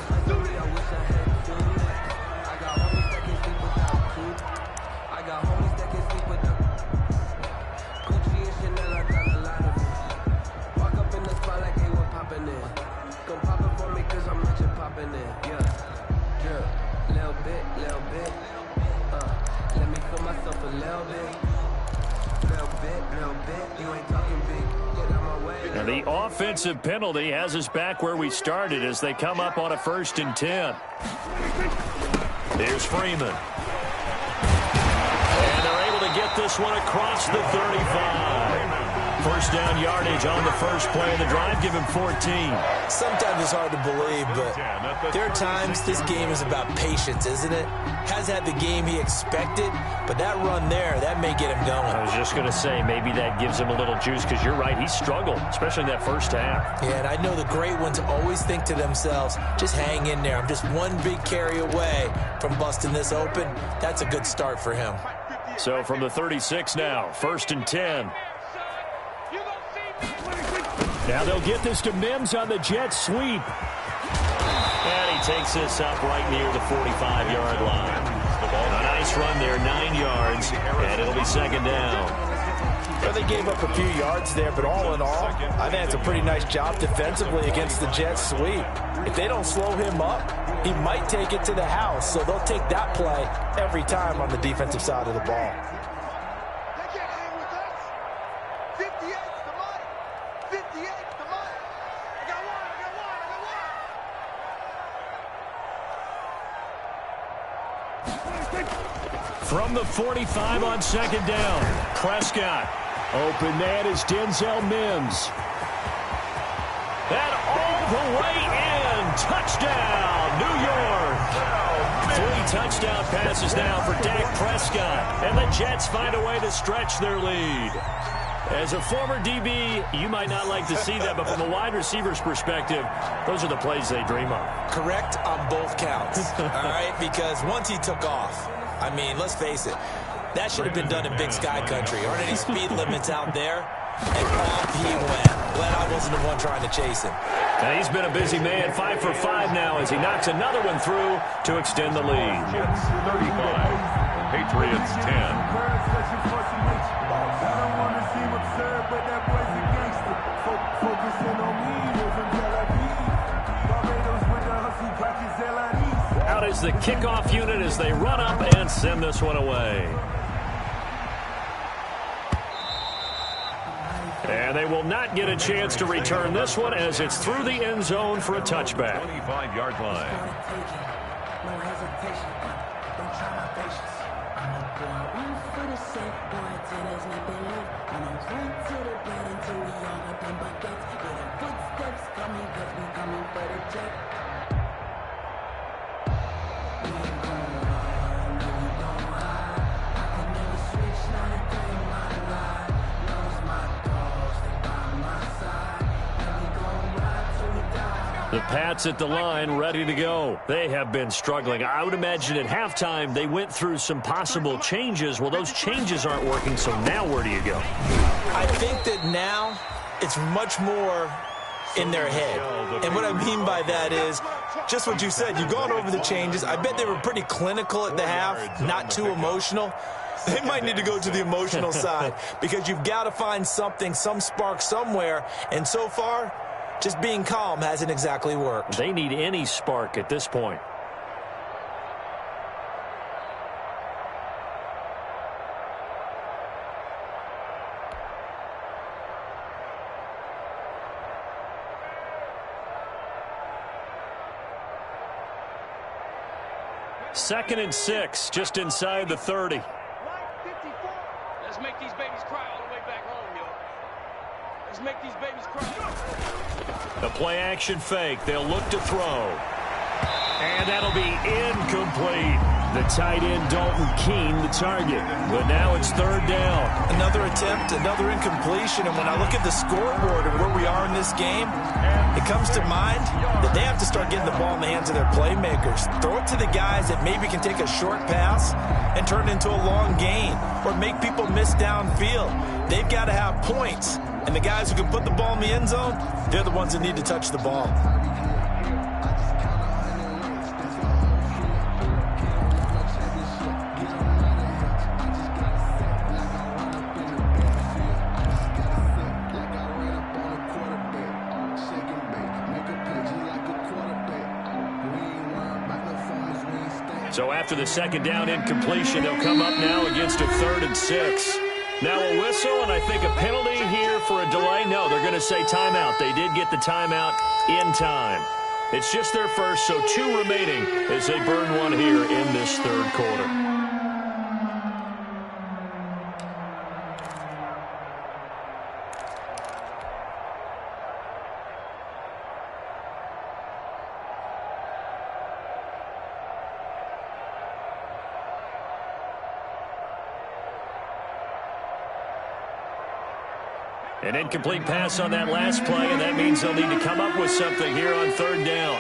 And the offensive penalty has us back where we started as they come up on a 1st and 10. Here's Freeman. And they're able to get this one across the 35. First down yardage on the first play of the drive. Give him 14. Sometimes it's hard to believe, but there are times this game is about patience, isn't it? Has had the game he expected, but that run there, that may get him going. I was just going to say, maybe that gives him a little juice because you're right, he struggled, especially in that first half. Yeah, and I know the great ones always think to themselves, just hang in there. I'm just one big carry away from busting this open. That's a good start for him. So from the 36 now, 1st and 10. Now they'll get this to Mims on the jet sweep. And he takes this up right near the 45-yard line. A nice run there, 9 yards, and it'll be 2nd down. Well, they gave up a few yards there, but all in all, I think it's a pretty nice job defensively against the jet sweep. If they don't slow him up, he might take it to the house, so they'll take that play every time on the defensive side of the ball. From the 45 on 2nd down, Prescott. Open man is Denzel Mims. And all the way in. Touchdown, New York. 3 touchdown passes now for Dak Prescott. And the Jets find a way to stretch their lead. As a former DB, you might not like to see that, but from a wide receiver's perspective, those are the plays they dream of. Correct on both counts, all right? Because once he took off, I mean, let's face it, that should have been done in Big Sky Country. Aren't any speed limits out there? And off he went. Glad I wasn't the one trying to chase him. And he's been a busy man, 5 for 5 now as he knocks another one through to extend the lead. Jets 35, Patriots 10. Out is the kickoff unit as they run up and send this one away. And they will not get a chance to return this one as it's through the end zone for a touchback. 25-yard line. No hesitation, don't try my patience. I'm a boy, run for the sake, boy, till there's nothing left. I'm a run to the bed until we all got them buckets. With the footsteps coming, cause we coming for the check. We ain't gon' run, no, we gon' hide. I can never switch, not a day in my life. Knows my dogs, they by my side. And we gon' ride till we die. The Pats at the line, ready to go. They have been struggling. I would imagine at halftime they went through some possible changes. Well, those changes aren't working, so now where do you go? I think that now it's much more in their head. And what I mean by that is just what you said. You've gone over the changes. I bet they were pretty clinical at the half, not too emotional. They might need to go to the emotional side because you've got to find something, some spark somewhere. And so far, just being calm hasn't exactly worked. They need any spark at this point. Second and 6, just inside the 30. Let's make these babies cry all the way back home, yo. Let's make these babies cry. The play-action fake. They'll look to throw. And that'll be incomplete. The tight end, Dalton Keene, the target. But now it's third down. Another attempt, another incompletion. And when I look at the scoreboard and where we are in this game, it comes to mind that they have to start getting the ball in the hands of their playmakers. Throw it to the guys that maybe can take a short pass and turn it into a long gain or make people miss downfield. They've got to have points. And the guys who can put the ball in the end zone, they're the ones that need to touch the ball. So after the second down incompletion, they'll come up now against a 3rd and 6. Now a whistle, and I think a penalty here for a delay. No, they're going to say timeout. They did get the timeout in time. It's just their first, so 2 remaining as they burn one here in this third quarter. An incomplete pass on that last play, and that means they'll need to come up with something here on third down.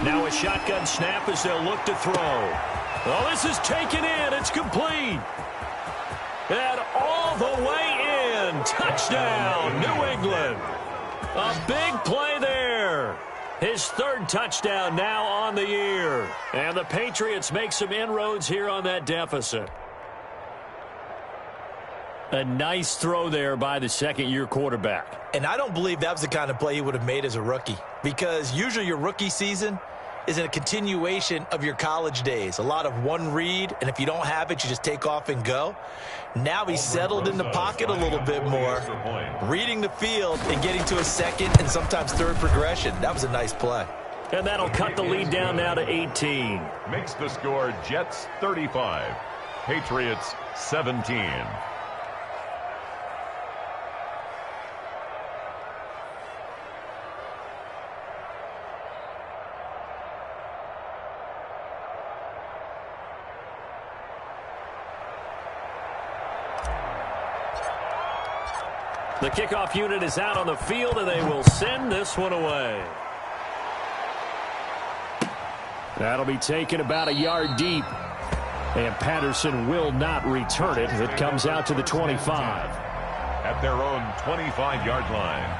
Now a shotgun snap as they'll look to throw. Oh, this is taken in. It's complete. And all the way in. Touchdown, New England. A big play there. His 3rd touchdown now on the year. And the Patriots make some inroads here on that deficit. A nice throw there by the second-year quarterback. And I don't believe that was the kind of play he would have made as a rookie, because usually your rookie season is a continuation of your college days. A lot of one read, and if you don't have it, you just take off and go. Now he's settled in the pocket a little bit more, reading the field and getting to a second and sometimes third progression. That was a nice play. And that'll cut the lead down now to 18. Makes the score Jets 35, Patriots 17. The kickoff unit is out on the field, and they will send this one away. That'll be taken about a yard deep. And Patterson will not return it. It comes out to the 25. At their own 25-yard line.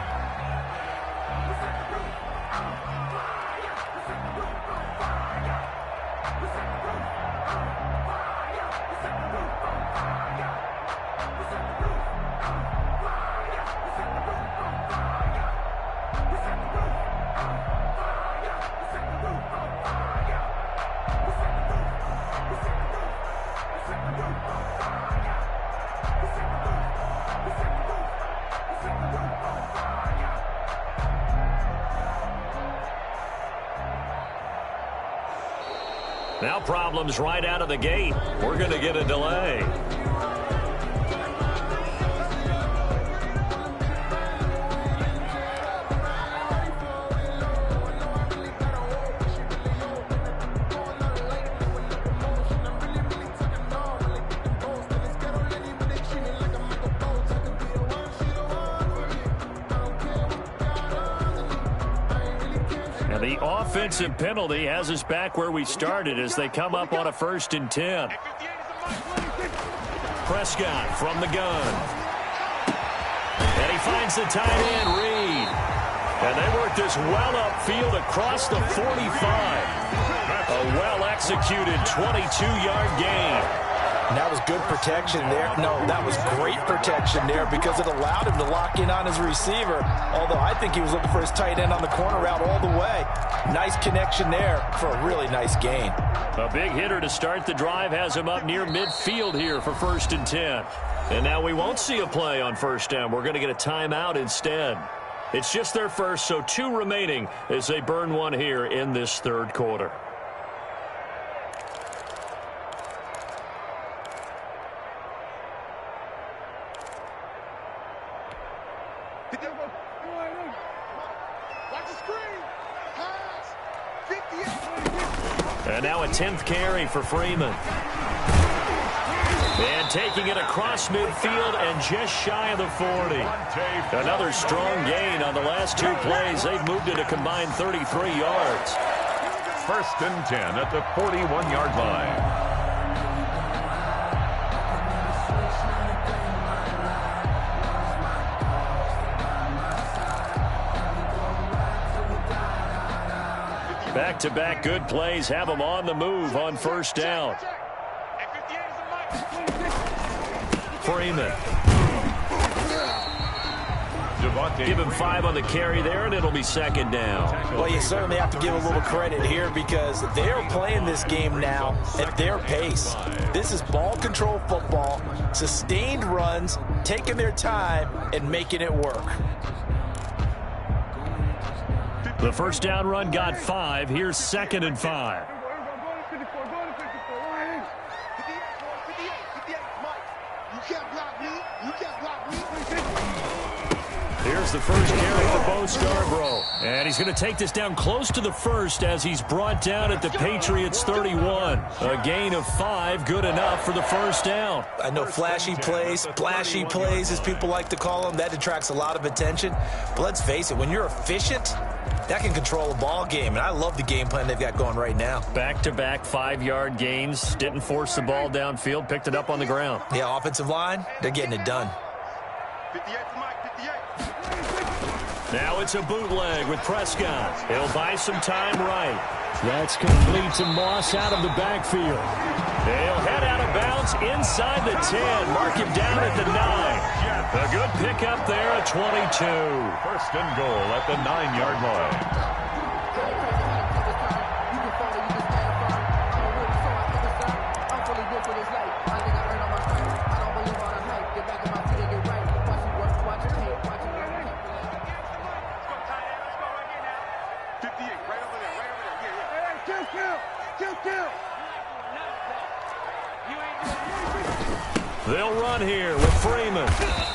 Now problems right out of the gate. We're going to get a delay. The offensive penalty has us back where we started as they come up on a 1st and 10. Prescott from the gun. And he finds the tight end, Reed. And they work this well upfield across the 45. A well-executed 22-yard gain. And that was good protection there. No, that was great protection there because it allowed him to lock in on his receiver. Although I think he was looking for his tight end on the corner route all the way. Nice connection there for a really nice gain. A big hitter to start the drive has him up near midfield here for 1st and 10. And now we won't see a play on 1st down. We're going to get a timeout instead. It's just their first, so 2 remaining as they burn one here in this 3rd quarter. And now a 10th carry for Freeman. And taking it across midfield and just shy of the 40. Another strong gain on the last 2 plays. They've moved it a combined 33 yards. 1st and 10 at the 41-yard line. Back-to-back good plays have them on the move on 1st down. Freeman. Give him 5 on the carry there, and it'll be 2nd down. Well, you certainly have to give a little credit here because they're playing this game now at their pace. This is ball control football, sustained runs, taking their time, and making it work. The 1st down run got 5. Here's 2nd and 5. Here's the first carry for Bo Scarborough. And he's going to take this down close to the 1st as he's brought down at the Patriots 31. A gain of 5, good enough for the 1st down. I know flashy plays, splashy plays, as people like to call them, that attracts a lot of attention. But let's face it, when you're efficient, that can control a ball game, and I love the game plan they've got going right now. Back-to-back 5-yard gains. Didn't force the ball downfield. Picked it up on the ground. Yeah, offensive line, they're getting it done. 58 to Mike, 58. Now it's a bootleg with Prescott. He'll buy some time right. That's complete to Moss out of the backfield. They'll head out of bounds inside the 10. Mark him down at the 9. A good pickup there at 22. 1st and goal at the 9-yard line. They'll run here with Freeman.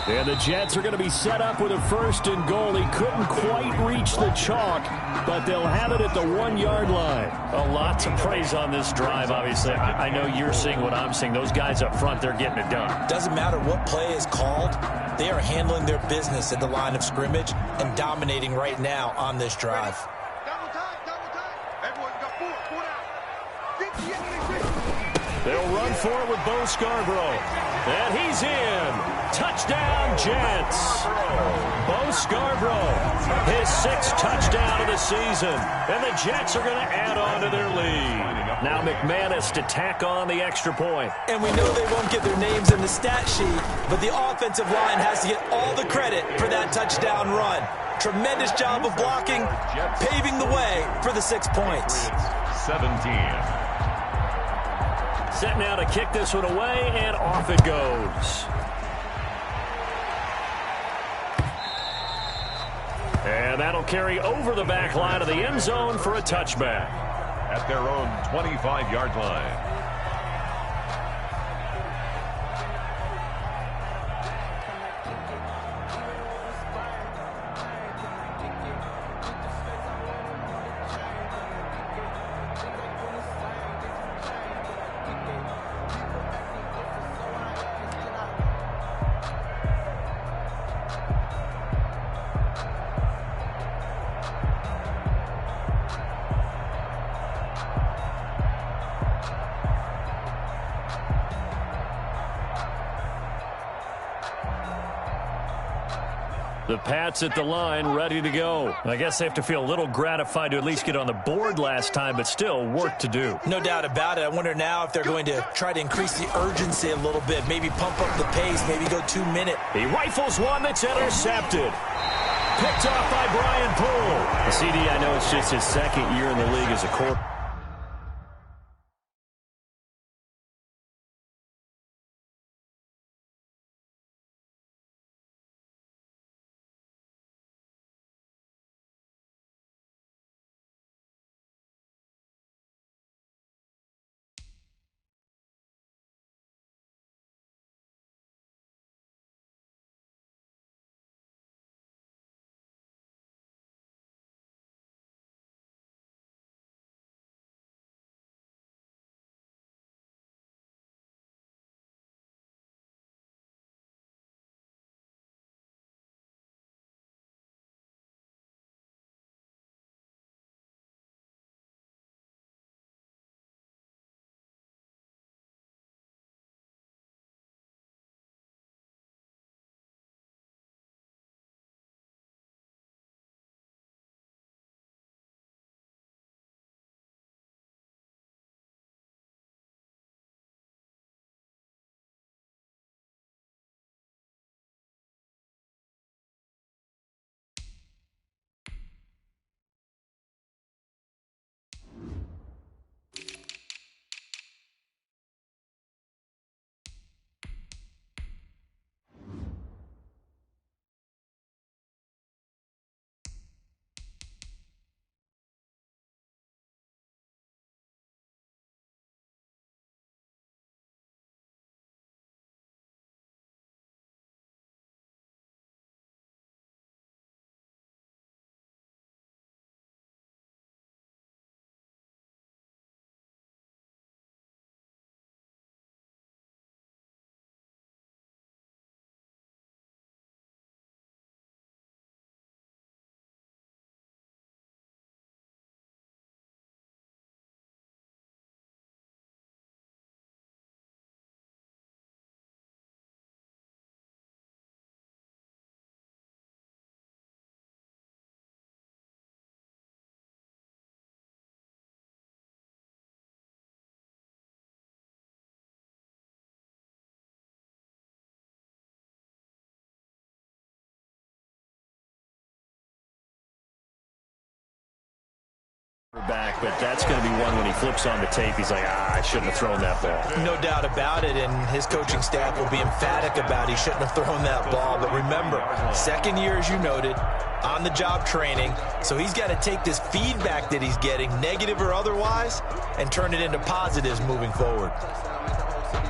And the Jets are going to be set up with a 1st and goal. He couldn't quite reach the chalk, but they'll have it at the 1-yard line. A lot to praise on this drive, obviously. I know you're seeing what I'm seeing. Those guys up front, they're getting it done. Doesn't matter what play is called. They are handling their business at the line of scrimmage and dominating right now on this drive. Double time, double time. Everyone got 4 out. They'll run for it with Bo Scarborough. And he's in. Touchdown, Jets. Bo Scarborough, his 6th touchdown of the season. And the Jets are going to add on to their lead. Now McManus to tack on the extra point. And we know they won't get their names in the stat sheet, but the offensive line has to get all the credit for that touchdown run. Tremendous job of blocking, paving the way for the 6 points. 17. Set now to kick this one away, and off it goes. And that'll carry over the back line of the end zone for a touchback. at their own 25-yard line. The Pats at the line, ready to go. I guess they have to feel a little gratified to at least get on the board last time, but still work to do. No doubt about it. I wonder now if they're going to try to increase the urgency a little bit, maybe pump up the pace, maybe go 2 minute. He rifles one that's intercepted. Picked off by Brian Poole. The CD, I know it's just his second year in the league as a quarterback. Back, but that's going to be one when he flips on the tape. He's like, I shouldn't have thrown that ball. No doubt about it, and his coaching staff will be emphatic about he shouldn't have thrown that ball. But remember, second year, as you noted, on-the-job training, so he's got to take this feedback that he's getting, negative or otherwise, and turn it into positives moving forward.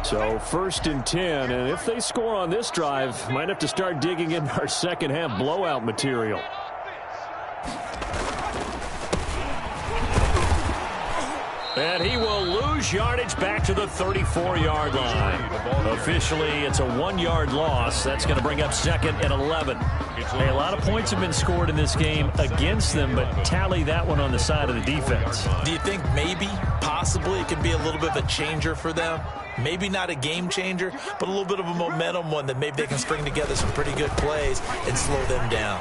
So 1st and 10, and if they score on this drive, might have to start digging in our second half blowout material. And he will lose yardage back to the 34-yard line. Officially, it's a 1-yard loss. That's going to bring up 2nd and 11. Hey, a lot of points have been scored in this game against them, but tally that one on the side of the defense. Do you think maybe, possibly, it could be a little bit of a changer for them? Maybe not a game changer, but a little bit of a momentum one that maybe they can string together some pretty good plays and slow them down.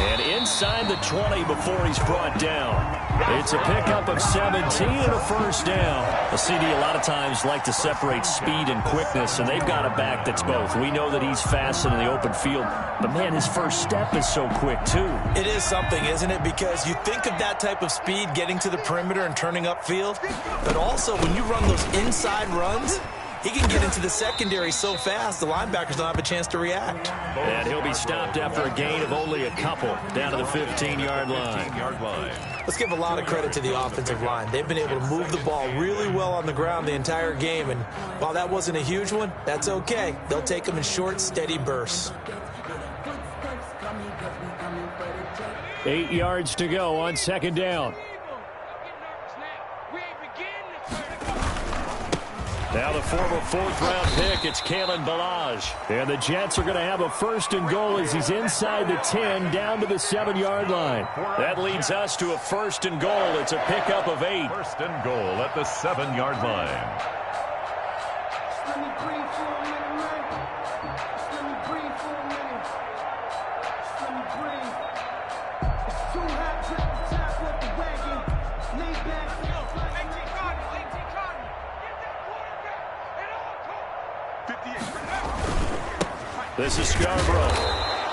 And inside the 20 before he's brought down. It's a pickup of 17 and a first down. The CD a lot of times like to separate speed and quickness, and they've got a back that's both. We know that he's fast in the open field, but, man, his first step is so quick, too. It is something, isn't it? Because you think of that type of speed getting to the perimeter and turning upfield, but also when you run those inside runs, He can get into the secondary so fast, the linebackers don't have a chance to react. And he'll be stopped after a gain of only a couple down to the 15-yard line. Let's give a lot of credit to the offensive line. They've been able to move the ball really well on the ground the entire game. And while that wasn't a huge one, that's okay. They'll take them in short, steady bursts. 8 yards to go on second down. Now the former fourth-round pick, it's Kalen Ballage. And the Jets are going to have a first and goal as he's inside the 10 down to the 7-yard line. That leads us to a first and goal. It's a pickup of 8. First and goal at the 7-yard line. This is Scarborough.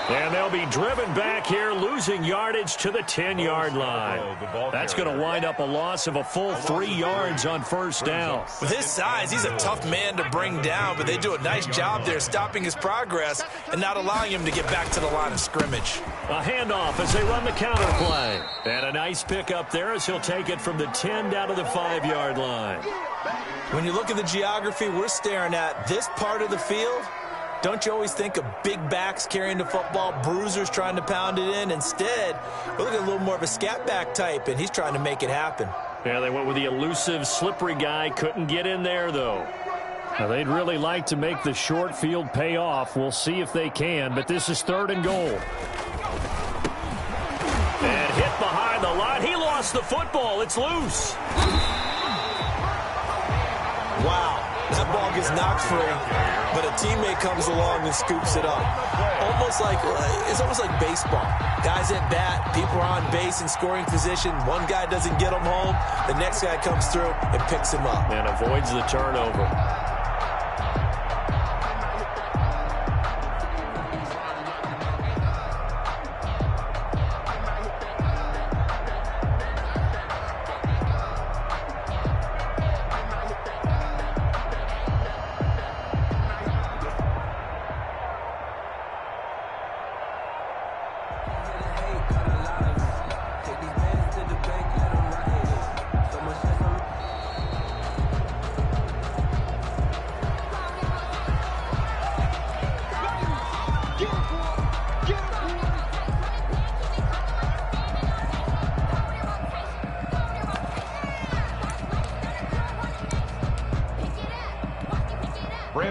And they'll be driven back here, losing yardage to the 10-yard line. That's going to wind up a loss of a full 3 yards on first down. With his size, he's a tough man to bring down, but they do a nice job there stopping his progress and not allowing him to get back to the line of scrimmage. A handoff as they run the counter play. And a nice pickup there as he'll take it from the 10 down to the 5-yard line. When you look at the geography we're staring at, this part of the field, don't you always think of big backs carrying the football, bruisers trying to pound it in? Instead, we're looking at a little more of a scat back type, and he's trying to make it happen. Yeah, they went with the elusive, slippery guy. Couldn't get in there, though. Now, they'd really like to make the short field pay off. We'll see if they can, but this is third and goal. And hit behind the line. He lost the football. It's loose. Wow. That ball gets knocked free, but a teammate comes along and scoops it up. It's almost like baseball. Guys at bat, people are on base in scoring position. One guy doesn't get them home. The next guy comes through and picks him up. And avoids the turnover.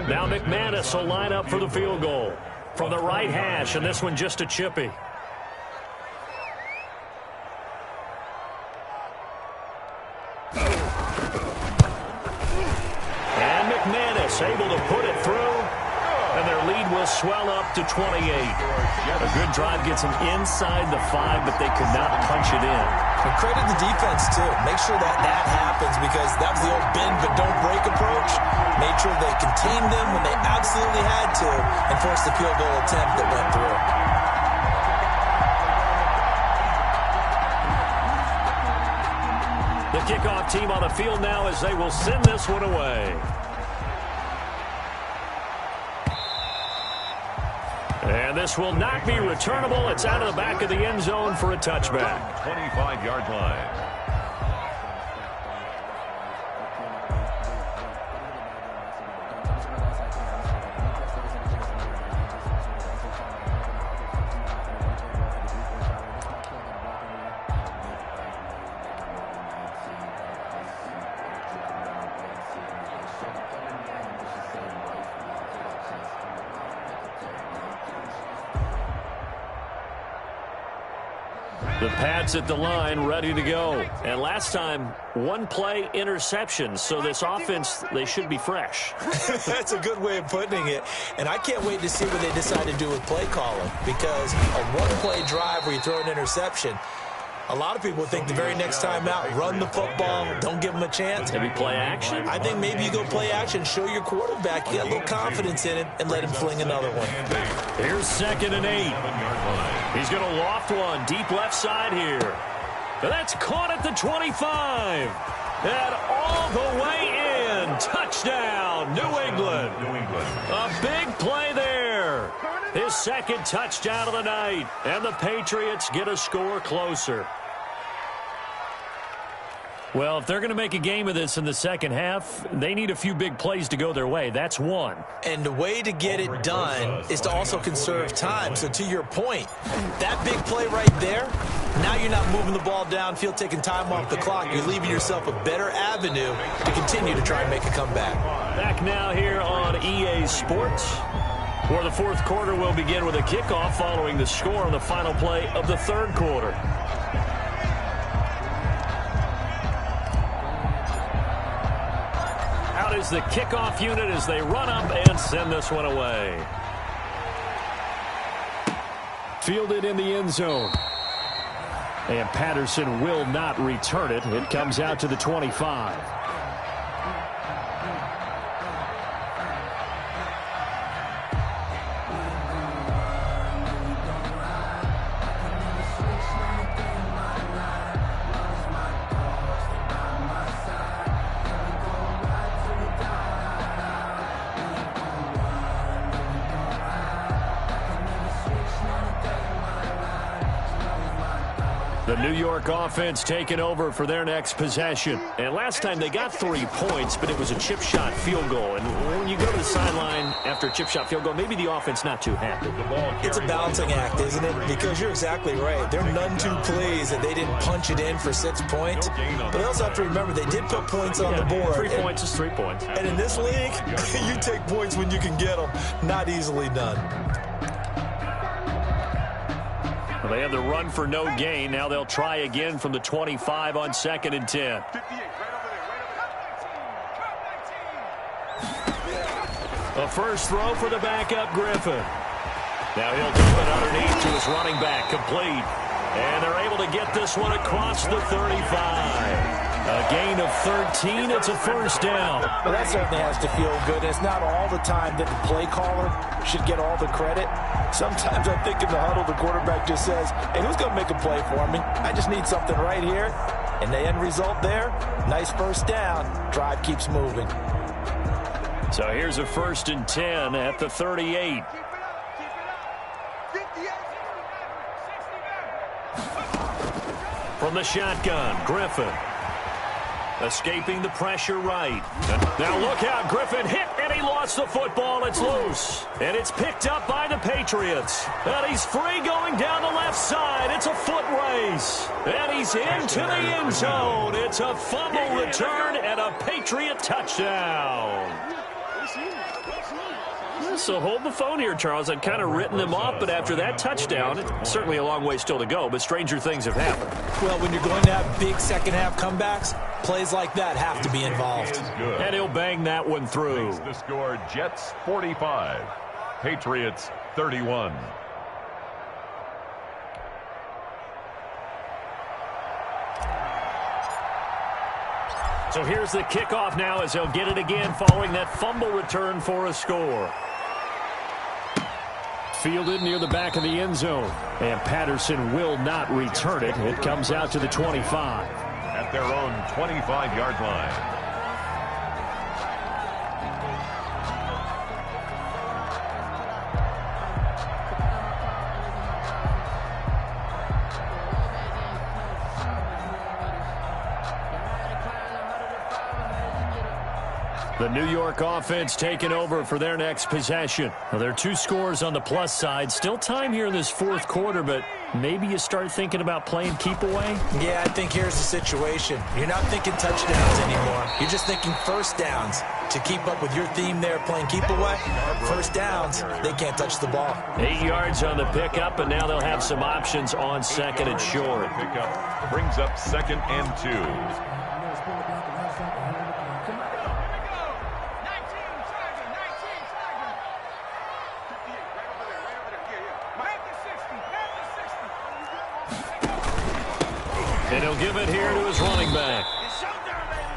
Now McManus will line up for the field goal from the right hash, and this one just a chippy. And McManus able to put it through, and their lead will swell up to 28. A good drive gets them inside the 5, but they could not punch it in. And credit the defense, too. Make sure that happens, because that was the old bend but don't break approach. Made sure they contained them when they absolutely had to and forced the field goal attempt that went through. The kickoff team on the field now as they will send this one away. And this will not be returnable. It's out of the back of the end zone for a touchback. 25-yard line. The Pats at the line, ready to go. And last time, one play interception. So this offense, they should be fresh. That's a good way of putting it. And I can't wait to see what they decide to do with play calling. Because a one-play drive where you throw an interception, a lot of people think the very next time out, run the football, don't give them a chance. Maybe play action? I think maybe you go play action, show your quarterback you got a little confidence in him, and let him fling another one. Here's 2nd and 8. He's going to loft one deep left side here. But that's caught at the 25. And all the way in. touchdown, New England. A big play there. His second touchdown of the night. And the Patriots get a score closer. Well, if they're going to make a game of this in the second half, they need a few big plays to go their way. That's one. And the way to get it done is to also conserve time. So to your point, that big play right there, now you're not moving the ball downfield, taking time off the clock. You're leaving yourself a better avenue to continue to try and make a comeback. Back now here on EA Sports, where the fourth quarter will begin with a kickoff following the score on the final play of the third quarter. Out is the kickoff unit as they run up and send this one away. Fielded in the end zone. And Patterson will not return it. It comes out to the 25. The New York offense taking over for their next possession. And last time they got 3 points, but it was a chip shot field goal. And when you go to the sideline after a chip shot field goal, maybe the offense not too happy. It's a balancing act, isn't it? Because you're exactly right. They're none too pleased that they didn't punch it in for 6 points. But they also have to remember they did put points on the board. 3 points is 3 points. And in this league, you take points when you can get them. Not easily done. They had the run for no gain. Now they'll try again from the 25 on 2nd and 10. A first throw for the backup, Griffin. Now he'll dump it underneath to his running back, complete. And they're able to get this one across the 35. A gain of 13. It's a first down. Well, that certainly has to feel good. It's not all the time that the play caller should get all the credit. Sometimes I think in the huddle, the quarterback just says, hey, who's going to make a play for me? I just need something right here. And the end result there, nice first down. Drive keeps moving. So here's a 1st and 10 at the 38. From the shotgun, Griffin. Escaping the pressure right. Now look out, Griffin hit, and he lost the football. It's loose. And it's picked up by the Patriots. And he's free going down the left side. It's a foot race. And he's into the end zone. It's a fumble return and a Patriot touchdown. So hold the phone here, Charles. I'd kind of written them off, but after that touchdown, it's certainly a long way still to go, but stranger things have happened. Well, when you're going to have big second-half comebacks, plays like that have to be involved. And he'll bang that one through. Makes the score Jets 45, Patriots 31. So here's the kickoff now as they'll get it again following that fumble return for a score. Fielded near the back of the end zone. And Patterson will not return it. It comes out to the 25. At their own 25-yard line. The New York offense taking over for their next possession. Well, there are 2 scores on the plus side. Still time here in this fourth quarter, but maybe you start thinking about playing keep away? Yeah, I think here's the situation. You're not thinking touchdowns anymore. You're just thinking first downs. To keep up with your theme there, playing keep away, first downs, they can't touch the ball. 8 yards on the pickup, and now they'll have some options on 2nd and short. Pickup brings up 2nd and 2. And he'll give it here to his running back.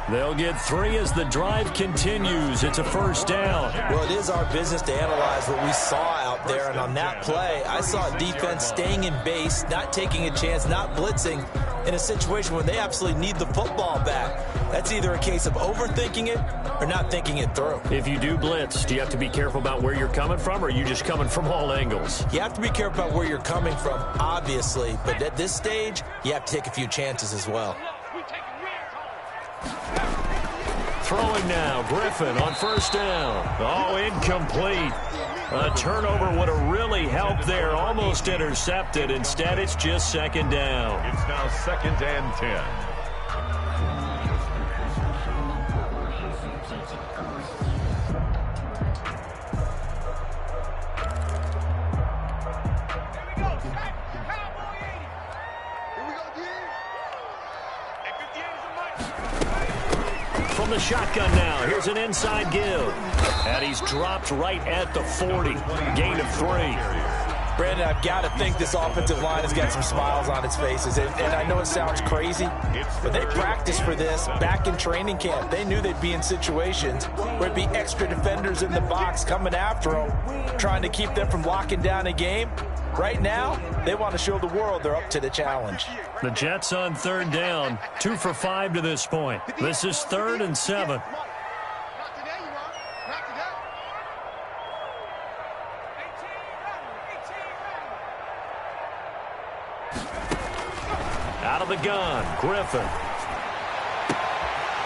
They'll get 3 as the drive continues. It's a first down. Well, it is our business to analyze what we saw out there. And on that play, I saw a defense staying in base, not taking a chance, not blitzing in a situation where they absolutely need the football back. That's It's either a case of overthinking it or not thinking it through. If you do blitz, do you have to be careful about where you're coming from, or are you just coming from all angles? You have to be careful about where you're coming from, obviously, but at this stage, you have to take a few chances as well. Throwing now, Griffin on first down. Oh, incomplete. A turnover would have really helped there, almost intercepted. Instead, it's just second down. It's now 2nd and 10. From the shotgun now, here's an inside give. And he's dropped right at the 40. Gain of 3. Brandon, I've got to think this offensive line has got some smiles on its faces. And I know it sounds crazy, but they practiced for this back in training camp. They knew they'd be in situations where it'd be extra defenders in the box coming after them, trying to keep them from locking down a game. Right now, they want to show the world they're up to the challenge. The Jets on third down, 2 for 5 to this point. This is 3rd and 7. Out of the gun, Griffin.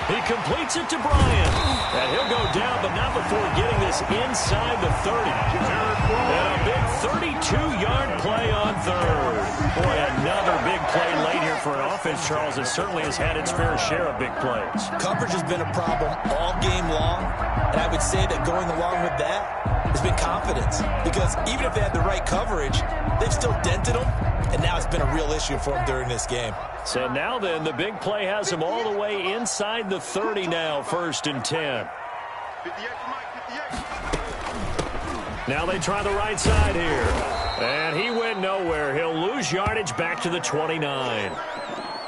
He completes it to Bryant. And he'll go down, but not before getting this inside the 30. And a big 32-yard play on third. Boy, another big play late here for an offense, Charles. It certainly has had its fair share of big plays. Coverage has been a problem all game long, and I would say that going along with that has been confidence. Because even if they had the right coverage, they've still dented them, and now it's been a real issue for them during this game. So now then, the big play has them all the way inside the 30 now, 1st and 10. Now they try the right side here. And he went nowhere. He'll lose yardage back to the 29.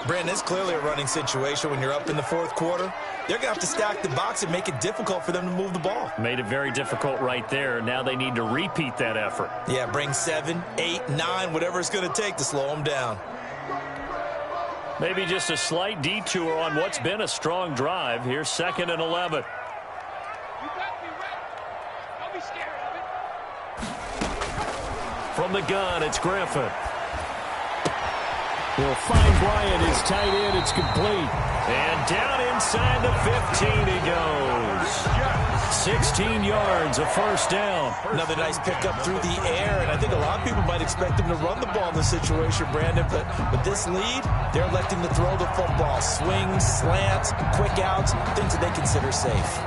Brandon, it's clearly a running situation when you're up in the 4th quarter. They're going to have to stack the box and make it difficult for them to move the ball. Made it very difficult right there. Now they need to repeat that effort. Yeah, bring 7, 8, 9, whatever it's going to take to slow them down. Maybe just a slight detour on what's been a strong drive. Here's 2nd and 11. From the gun, it's Griffin. He'll find Bryant, his tight end. It's complete. And down inside the 15 he goes. 16 yards, a first down. Another nice pickup through the air, and I think a lot of people might expect him to run the ball in this situation, Brandon, but with this lead, they're electing to throw the football. Swings, slants, quick outs, things that they consider safe.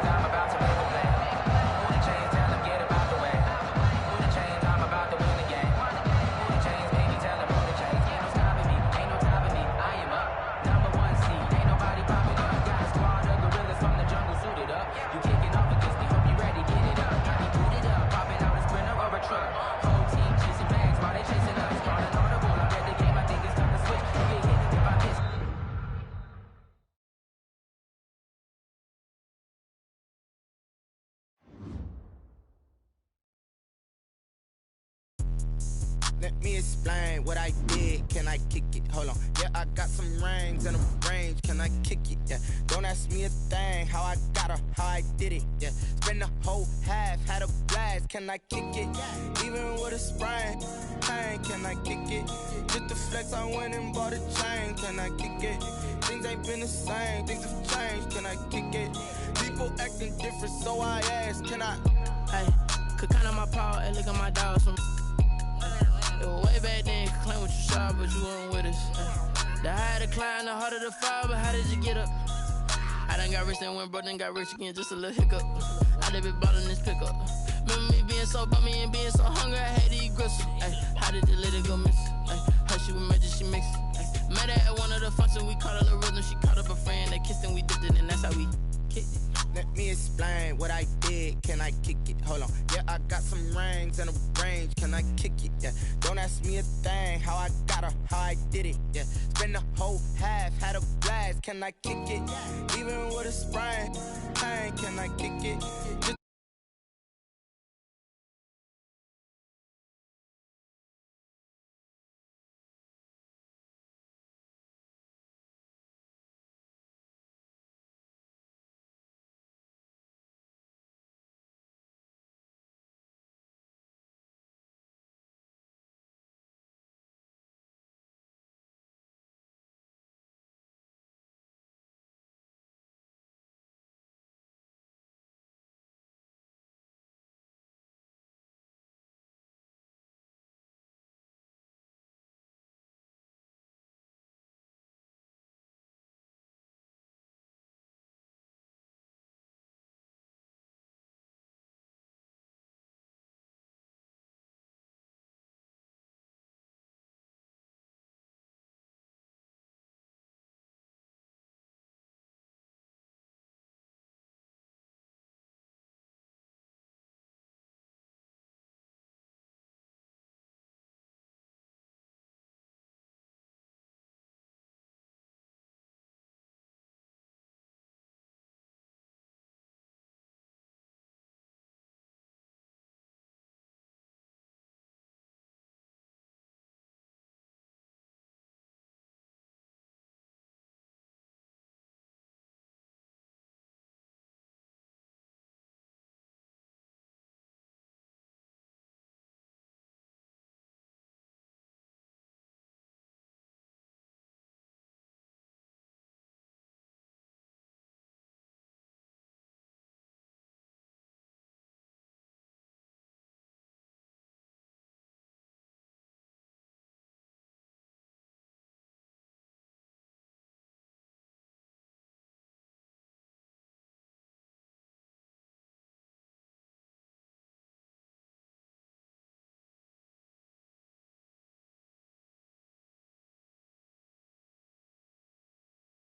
Let me explain what I did. Can I kick it? Hold on. Yeah, I got some rings and a range. Can I kick it? Yeah. Don't ask me a thing. How I got her, how I did it. Yeah. Spend the whole half, had a blast. Can I kick it? Even with a sprain. Pain, can I kick it? Just the flex, I went and bought a chain. Can I kick it? Things ain't been the same. Things have changed. Can I kick it? People acting different, so I ask. Can I? Hey, could count on my power and look at my dogs. Way back then, you could claim what you saw, but you weren't with us. The higher the climb, the harder the fall, but how did you get up? I done got rich, then went broke, then got rich again, just a little hiccup. I done been ballin' this pickup. Remember me being so bummy and being so hungry, I had to eat gristle. How did the lady go miss? How she was magic, she mixed. Met her at one of the functions, we caught a little rhythm, she caught up a friend, they kissed and we dipped it, and that's how we kicked it. Let me explain what I did. Can I kick it? Hold on. Yeah, I got some rings and a range. Can I kick it? Yeah. Don't ask me a thing. How I got her, how I did it. Yeah. Spend the whole half, had a blast. Can I kick it? Even with a sprain. Pain, can I kick it?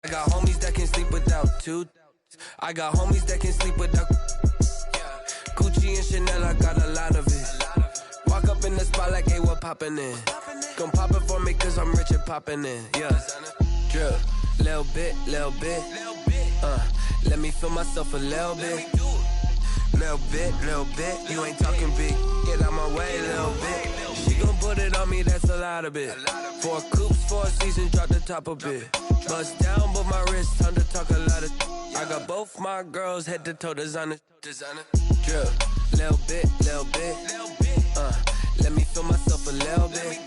I got homies that can sleep without two. I got homies that can sleep without. Gucci and Chanel, I got a lot of it. Walk up in the spot like, hey, what poppin' in? Gon' pop it for me cause I'm rich and poppin' in. Yeah, drip, little bit. Let me feel myself a little bit. Little bit. You ain't talking big. Get out my way, little bit. She gon' put it on me, that's a lot of it. 4 coops, 4 seasons, drop the top a bit. Bust down, but my wrist, time to talk a lot of. I got both my girls head to toe designer. Drip, little bit. Let me feel myself a little bit.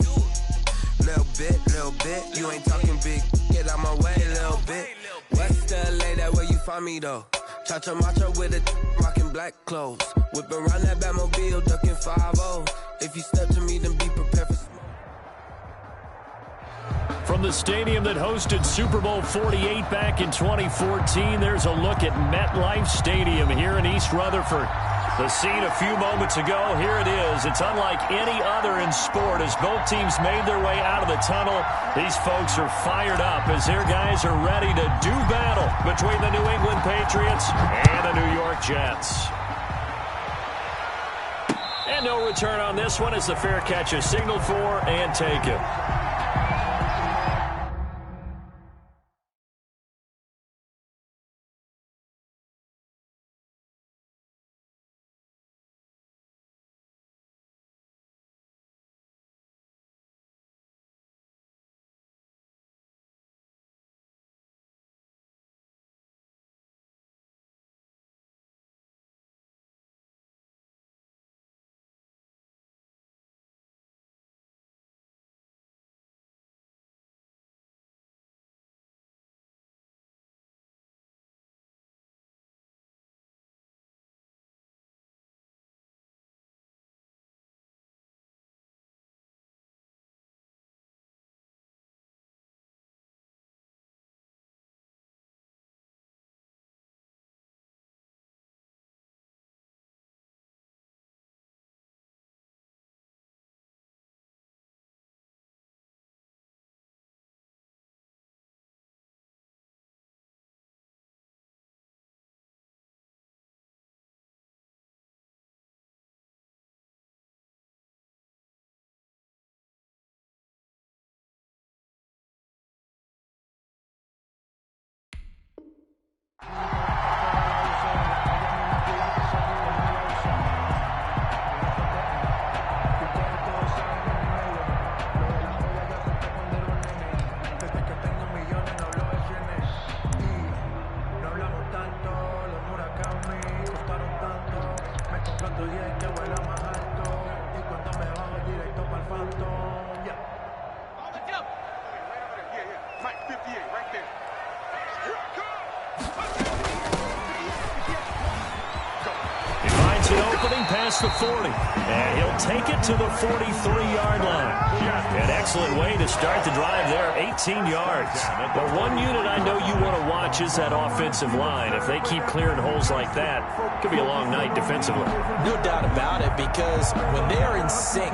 Little bit. You ain't talking big. Get out my way, little bit. West LA, that where you find me though. Cha-cha matcha with a rockin' black clothes. Whip around that Batmobile, ducking 5-0. If you step to me, then be prepared for. From the stadium that hosted Super Bowl 48 back in 2014, there's a look at MetLife Stadium here in East Rutherford. The scene a few moments ago, here it is. It's unlike any other in sport as both teams made their way out of the tunnel. These folks are fired up as their guys are ready to do battle between the New England Patriots and the New York Jets. And no return on this one as the fair catch is signaled for and taken. Past the 40, and he'll take it to the 43-yard line. An excellent way to start the drive there, 18 yards. But one unit I know you want to watch is that offensive line. If they keep clearing holes like that, it could be a long night defensively. No doubt about it, because when they are in sync,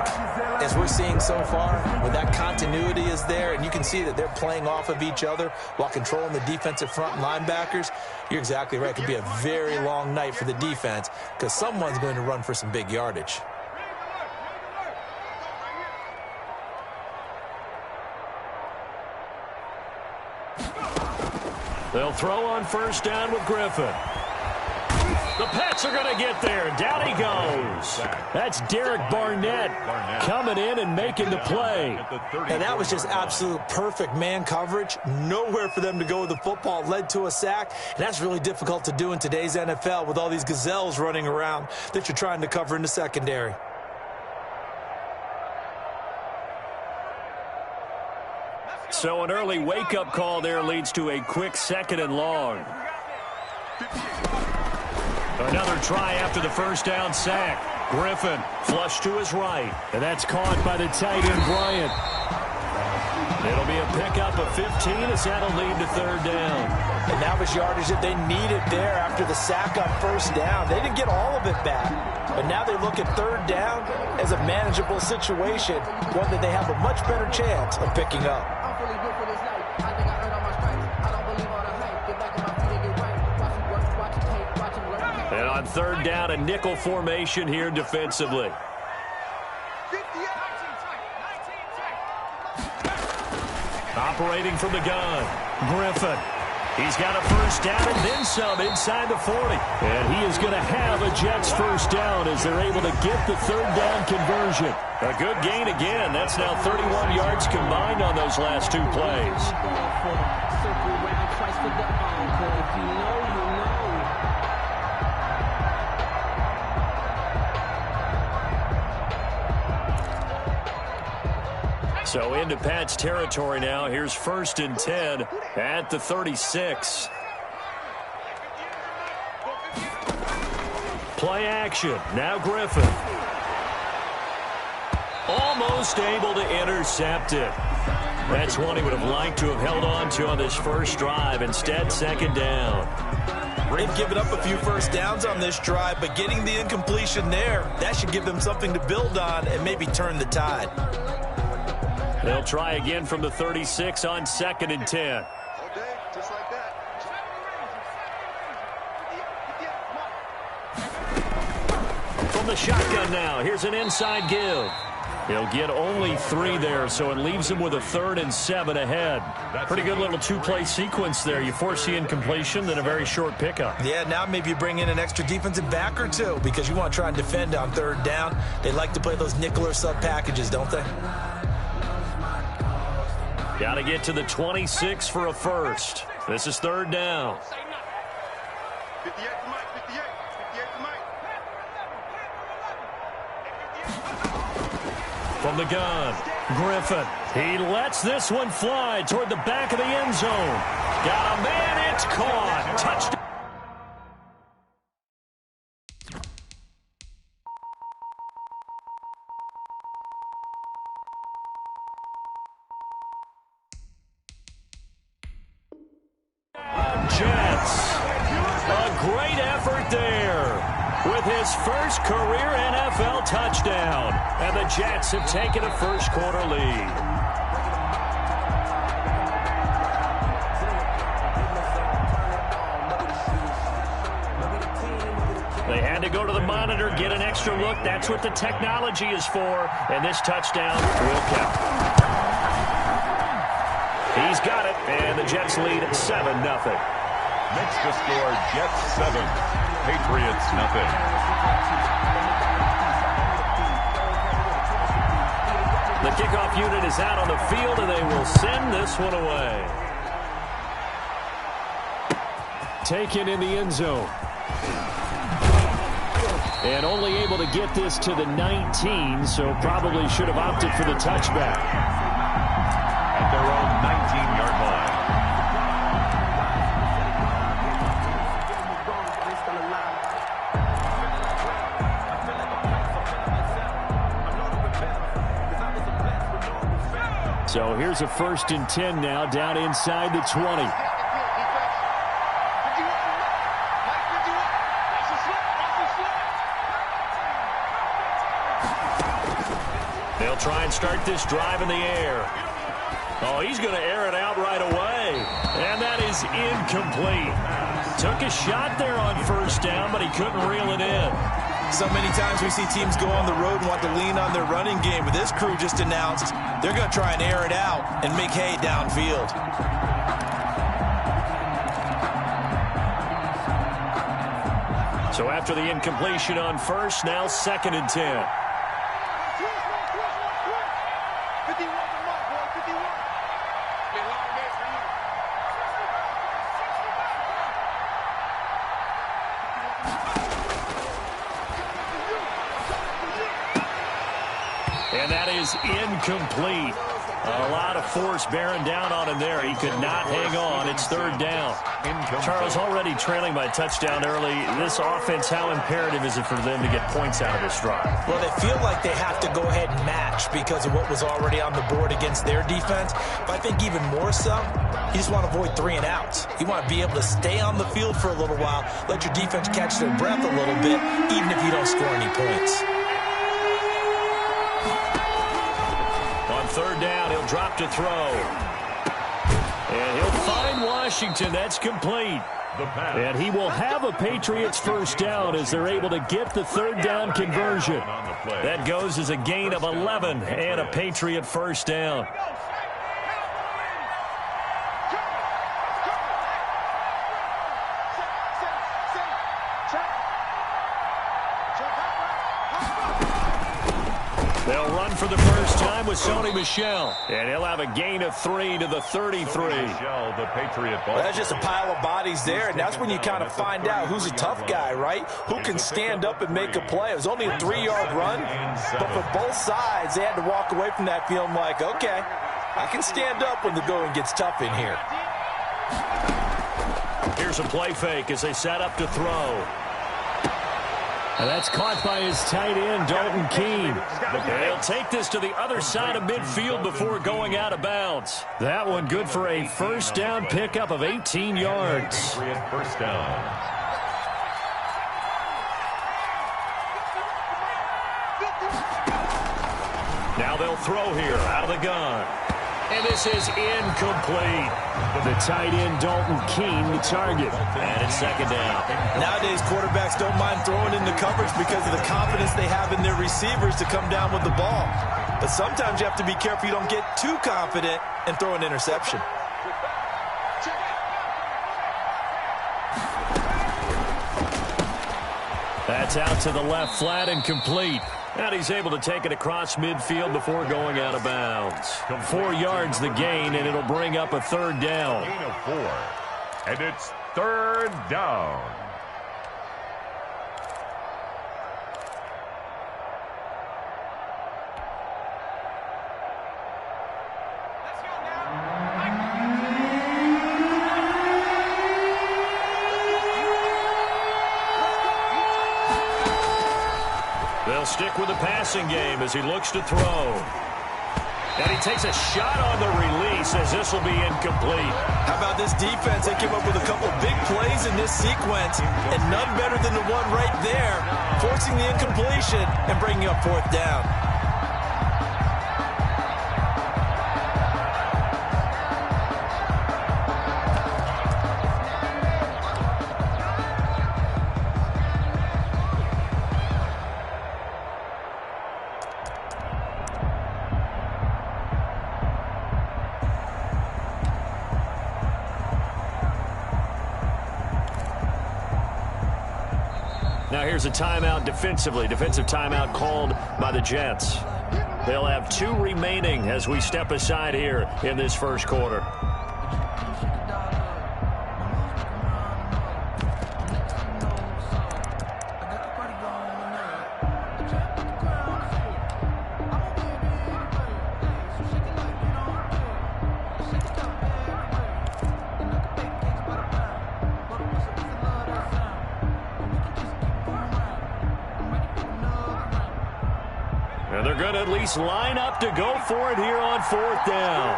as we're seeing so far, when that continuity is there, and you can see that they're playing off of each other while controlling the defensive front linebackers, you're exactly right. It could be a very long night for the defense because someone's going to run for some big yardage. They'll throw on first down with Griffin. The Pats are going to get there. Down he goes. That's Derek Barnett coming in and making the play. And that was just absolute perfect man coverage. Nowhere for them to go with the football. Led to a sack. And that's really difficult to do in today's NFL with all these gazelles running around that you're trying to cover in the secondary. So an early wake-up call there leads to a quick 2nd and long. Another try after the first down sack. Griffin flush to his right, and that's caught by the tight end Bryant. It'll be a pickup of 15 as that'll lead to 3rd down. And that was yardage that they needed there after the sack on first down. They didn't get all of it back, but now they look at 3rd down as a manageable situation, one that they have a much better chance of picking up. I'm fully built for this life. I think I earned all my stripes. I don't believe all On third down, a nickel formation here defensively. Operating from the gun, Griffin. He's got a first down and then some inside the 40. And he is going to have a Jets first down as they're able to get the third down conversion. A good gain again. That's now 31 yards combined on those last two plays. So into Pat's territory now. Here's 1st and 10 at the 36. Play action. Now Griffin. Almost able to intercept it. That's one he would have liked to have held on to on this first drive. Instead, 2nd down. They've given up a few first downs on this drive, but getting the incompletion there, that should give them something to build on and maybe turn the tide. They'll try again from the 36 on 2nd and 10. Just like that. From the shotgun now, here's an inside give. He'll get only 3 there, so it leaves him with a 3rd and 7 ahead. Pretty good little two-play sequence there. You force the incompletion, then a very short pickup. Yeah, now maybe you bring in an extra defensive back or two because you want to try and defend on 3rd down. They like to play those nickel or sub packages, don't they? Got to get to the 26 for a first. This is 3rd down. 58 to Mike, 58 to Mike. From the gun, Griffin. He lets this one fly toward the back of the end zone. Got a man, it's caught. Touchdown. Jets. A great effort there with his first career NFL touchdown. And the Jets have taken a first quarter lead. They had to go to the monitor, get an extra look. That's what the technology is for. And this touchdown will count. He's got it, and the Jets lead 7-0. Makes the score Jets 7, Patriots 0. The kickoff unit is out on the field, and they will send this one away. Taken in the end zone. And only able to get this to the 19, so probably should have opted for the touchback. At their own 19-yard line. So here's a 1st and 10 now, down inside the 20. They'll try and start this drive in the air. Oh, he's going to air it out right away. And that is incomplete. Took a shot there on 1st down, but he couldn't reel it in. So many times we see teams go on the road and want to lean on their running game, but this crew just announced they're going to try and air it out and make hay downfield. So after the incompletion on 1st, now 2nd and 10. And that is incomplete. A lot of force bearing down on him there. He could not hang on. It's 3rd down. Charles, already trailing by a touchdown early. This offense, how imperative is it for them to get points out of this drive? Well, they feel like they have to go ahead and match because of what was already on the board against their defense. But I think even more so, you just want to avoid 3 and outs. You want to be able to stay on the field for a little while, let your defense catch their breath a little bit, even if you don't score any points. On 3rd down, he'll drop to throw. And he'll find Washington. That's complete. And he will have a Patriots first down as they're able to get the third down conversion. That goes as a gain of 11 and a Patriot first down. They'll run for the first time with Sony Michel. And he'll have a gain of 3 to the 33. Michel, the Patriot ball. Well, that's just a pile of bodies there, and that's when you kind of find out who's a tough guy, right? Who can stand up and make a play. It was only a 3-yard run, but for both sides, they had to walk away from that feeling like, okay, I can stand up when the going gets tough in here. Here's a play fake as they set up to throw. And that's caught by his tight end, Dalton Keene. They'll take this to the other side of midfield before going out of bounds. That one good for a first down pickup of 18 yards. First down. Now they'll throw here out of the gun. And this is incomplete. The tight end, Dalton Keene, the target. And it's second down. Nowadays, quarterbacks don't mind throwing in the coverage because of the confidence they have in their receivers to come down with the ball. But sometimes you have to be careful you don't get too confident and throw an interception. That's out to the left flat and complete. And he's able to take it across midfield before going out of bounds. 4 yards the gain, and it'll bring up a third down. Gain of 4. And it's third down. They'll stick with the passing game as he looks to throw. And he takes a shot on the release as this will be incomplete. How about this defense? They came up with a couple of big plays in this sequence, and none better than the one right there, forcing the incompletion and bringing up fourth down. Now here's a timeout defensively. Defensive timeout called by the Jets. They'll have 2 remaining as we step aside here in this first quarter. And they're going to at least line up to go for it here on fourth down.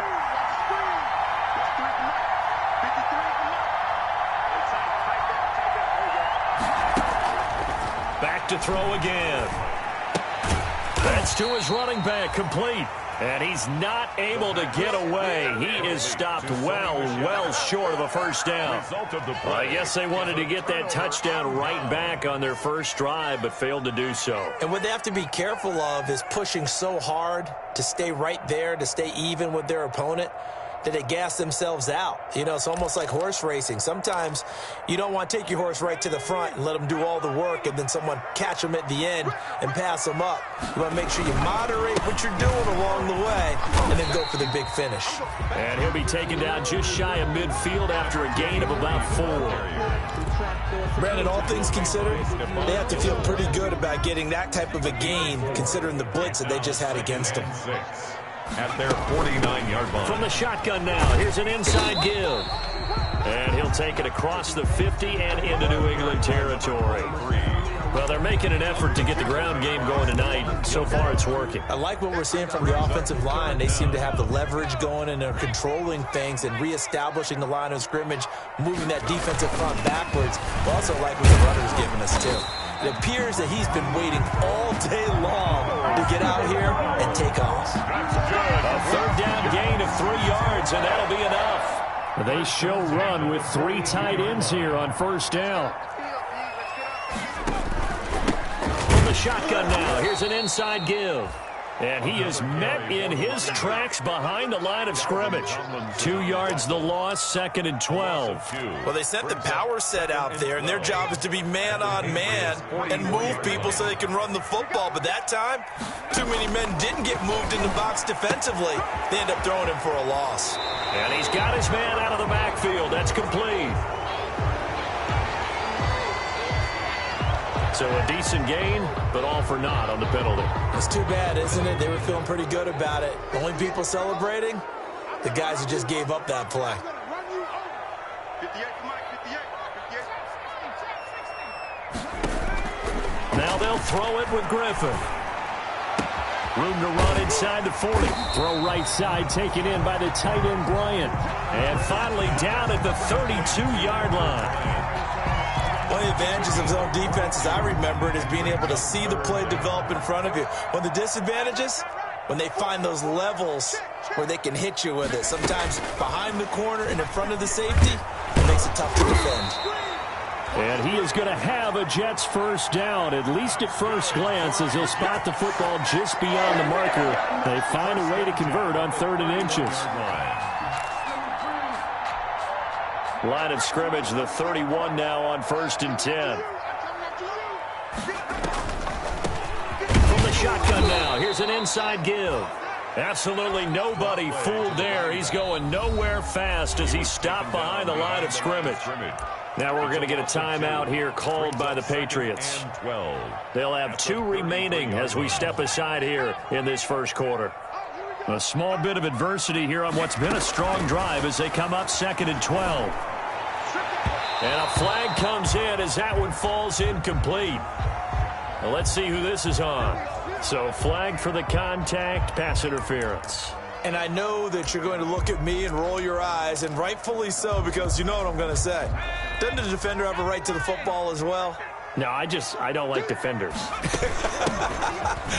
Back to throw again. That's to his running back, complete. And he's not able to get away. He is stopped well short of a first down. I guess they wanted to get that touchdown right back on their first drive, but failed to do so. And what they have to be careful of is pushing so hard to stay right there, to stay even with their opponent, that they gas themselves out. You know, it's almost like horse racing. Sometimes you don't want to take your horse right to the front and let them do all the work and then someone catch them at the end and pass them up. You want to make sure you moderate what you're doing along the way and then go for the big finish. And he'll be taken down just shy of midfield after a gain of about 4. Brandon, all things considered, they have to feel pretty good about getting that type of a gain considering the blitz that they just had against them. At their 49-yard line. From the shotgun now, here's an inside give. And he'll take it across the 50 and into New England territory. Well, they're making an effort to get the ground game going tonight. So far, it's working. I like what we're seeing from the offensive line. They seem to have the leverage going and they're controlling things and reestablishing the line of scrimmage, moving that defensive front backwards. I also like what the runner's giving us, too. It appears that he's been waiting all day long to get out here and take off. A third down gain of 3 yards, and that'll be enough. They show run with 3 tight ends here on first down. From the shotgun now, here's an inside give. And he is met in his tracks behind the line of scrimmage. 2 yards the loss, 2nd and 12. Well, they sent the power set out there, and their job is to be man-on-man and move people so they can run the football. But that time, too many men didn't get moved in the box defensively. They end up throwing him for a loss. And he's got his man out of the backfield. That's complete. So a decent gain, but all for naught on the penalty. It's too bad, isn't it? They were feeling pretty good about it. The only people celebrating, the guys who just gave up that play. Now they'll throw it with Griffin. Room to run inside the 40. Throw right side, taken in by the tight end Bryant. And finally down at the 32-yard line. One of the advantages of zone defense, as I remember it, is being able to see the play develop in front of you. One of the disadvantages, when they find those levels where they can hit you with it. Sometimes behind the corner and in front of the safety, it makes it tough to defend. And he is going to have a Jets first down, at least at first glance, as he'll spot the football just beyond the marker. They find a way to convert on 3rd and inches. Line of scrimmage, the 31 now on 1st and 10. From the shotgun now, here's an inside give. Absolutely nobody fooled there. He's going nowhere fast as he stopped behind the line of scrimmage. Now we're going to get a timeout here called by the Patriots. They'll have 2 remaining as we step aside here in this first quarter. A small bit of adversity here on what's been a strong drive as they come up 2nd and 12. And a flag comes in as that one falls incomplete. Well, let's see who this is on. So flag for the contact, pass interference. And I know that you're going to look at me and roll your eyes, and rightfully so, because you know what I'm going to say. Doesn't the defender have a right to the football as well? No, I don't like defenders.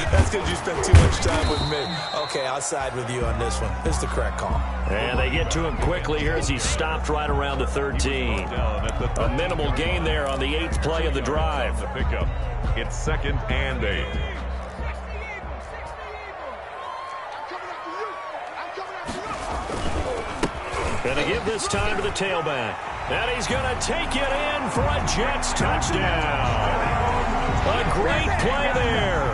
That's because you spent too much time with me. Okay, I'll side with you on this one. It's the correct call. And they get to him quickly here as he stopped right around the 13. A minimal gain there on the 8th play of the drive. The pickup. It's 2nd and 8. Gonna give this time to the tailback. And he's going to take it in for a Jets touchdown. A great play there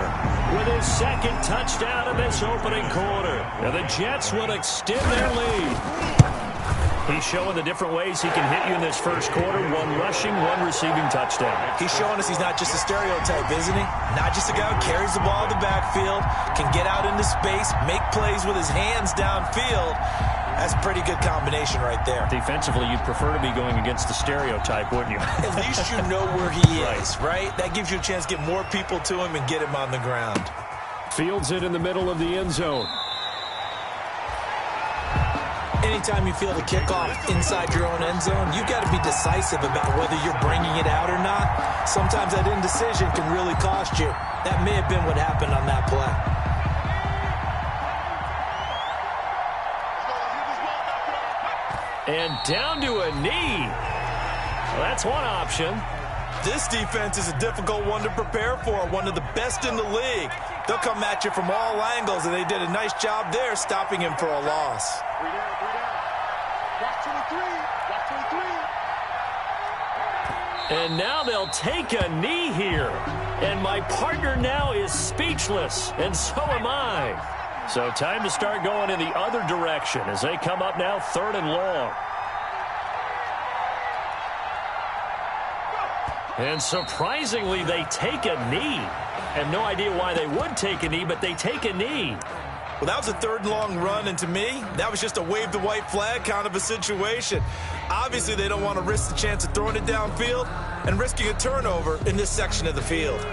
with his 2nd touchdown in this opening quarter. And the Jets will extend their lead. He's showing the different ways he can hit you in this first quarter. 1 rushing, 1 receiving touchdown. He's showing us he's not just a stereotype, isn't he? Not just a guy who carries the ball in the backfield, can get out into space, make plays with his hands downfield. That's a pretty good combination right there. Defensively, you'd prefer to be going against the stereotype, wouldn't you? At least you know where he is, right? That gives you a chance to get more people to him and get him on the ground. Fields it in the middle of the end zone. Anytime you feel the kickoff inside your own end zone, you've got to be decisive about whether you're bringing it out or not. Sometimes that indecision can really cost you. That may have been what happened on that play. And down to a knee. Well, that's one option. This defense is a difficult one to prepare for, one of the best in the league. They'll come at you from all angles, and they did a nice job there stopping him for a loss. 3 down. Watch 23. Watch 23. And now they'll take a knee here. And my partner now is speechless, and so am I. So time to start going in the other direction as they come up now 3rd and long. And surprisingly, they take a knee. I have no idea why they would take a knee, but they take a knee. Well, that was a 3rd and long run, and to me, that was just a wave the white flag kind of a situation. Obviously, they don't want to risk the chance of throwing it downfield and risking a turnover in this section of the field.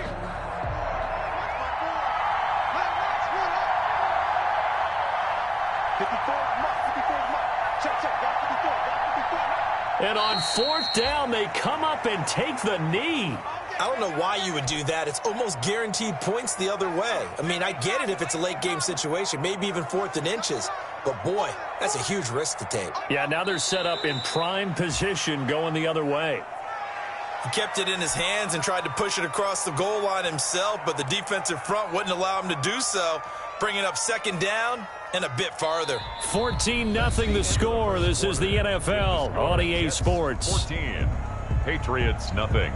And on fourth down, they come up and take the knee. I don't know why you would do that. It's almost guaranteed points the other way. I mean, I get it if it's a late game situation, maybe even 4th and inches. But, boy, that's a huge risk to take. Yeah, now they're set up in prime position going the other way. He kept it in his hands and tried to push it across the goal line himself, but the defensive front wouldn't allow him to do so, bringing up 2nd down and a bit farther. 14-0 the score. This is the NFL on EA Sports. 14. Patriots nothing.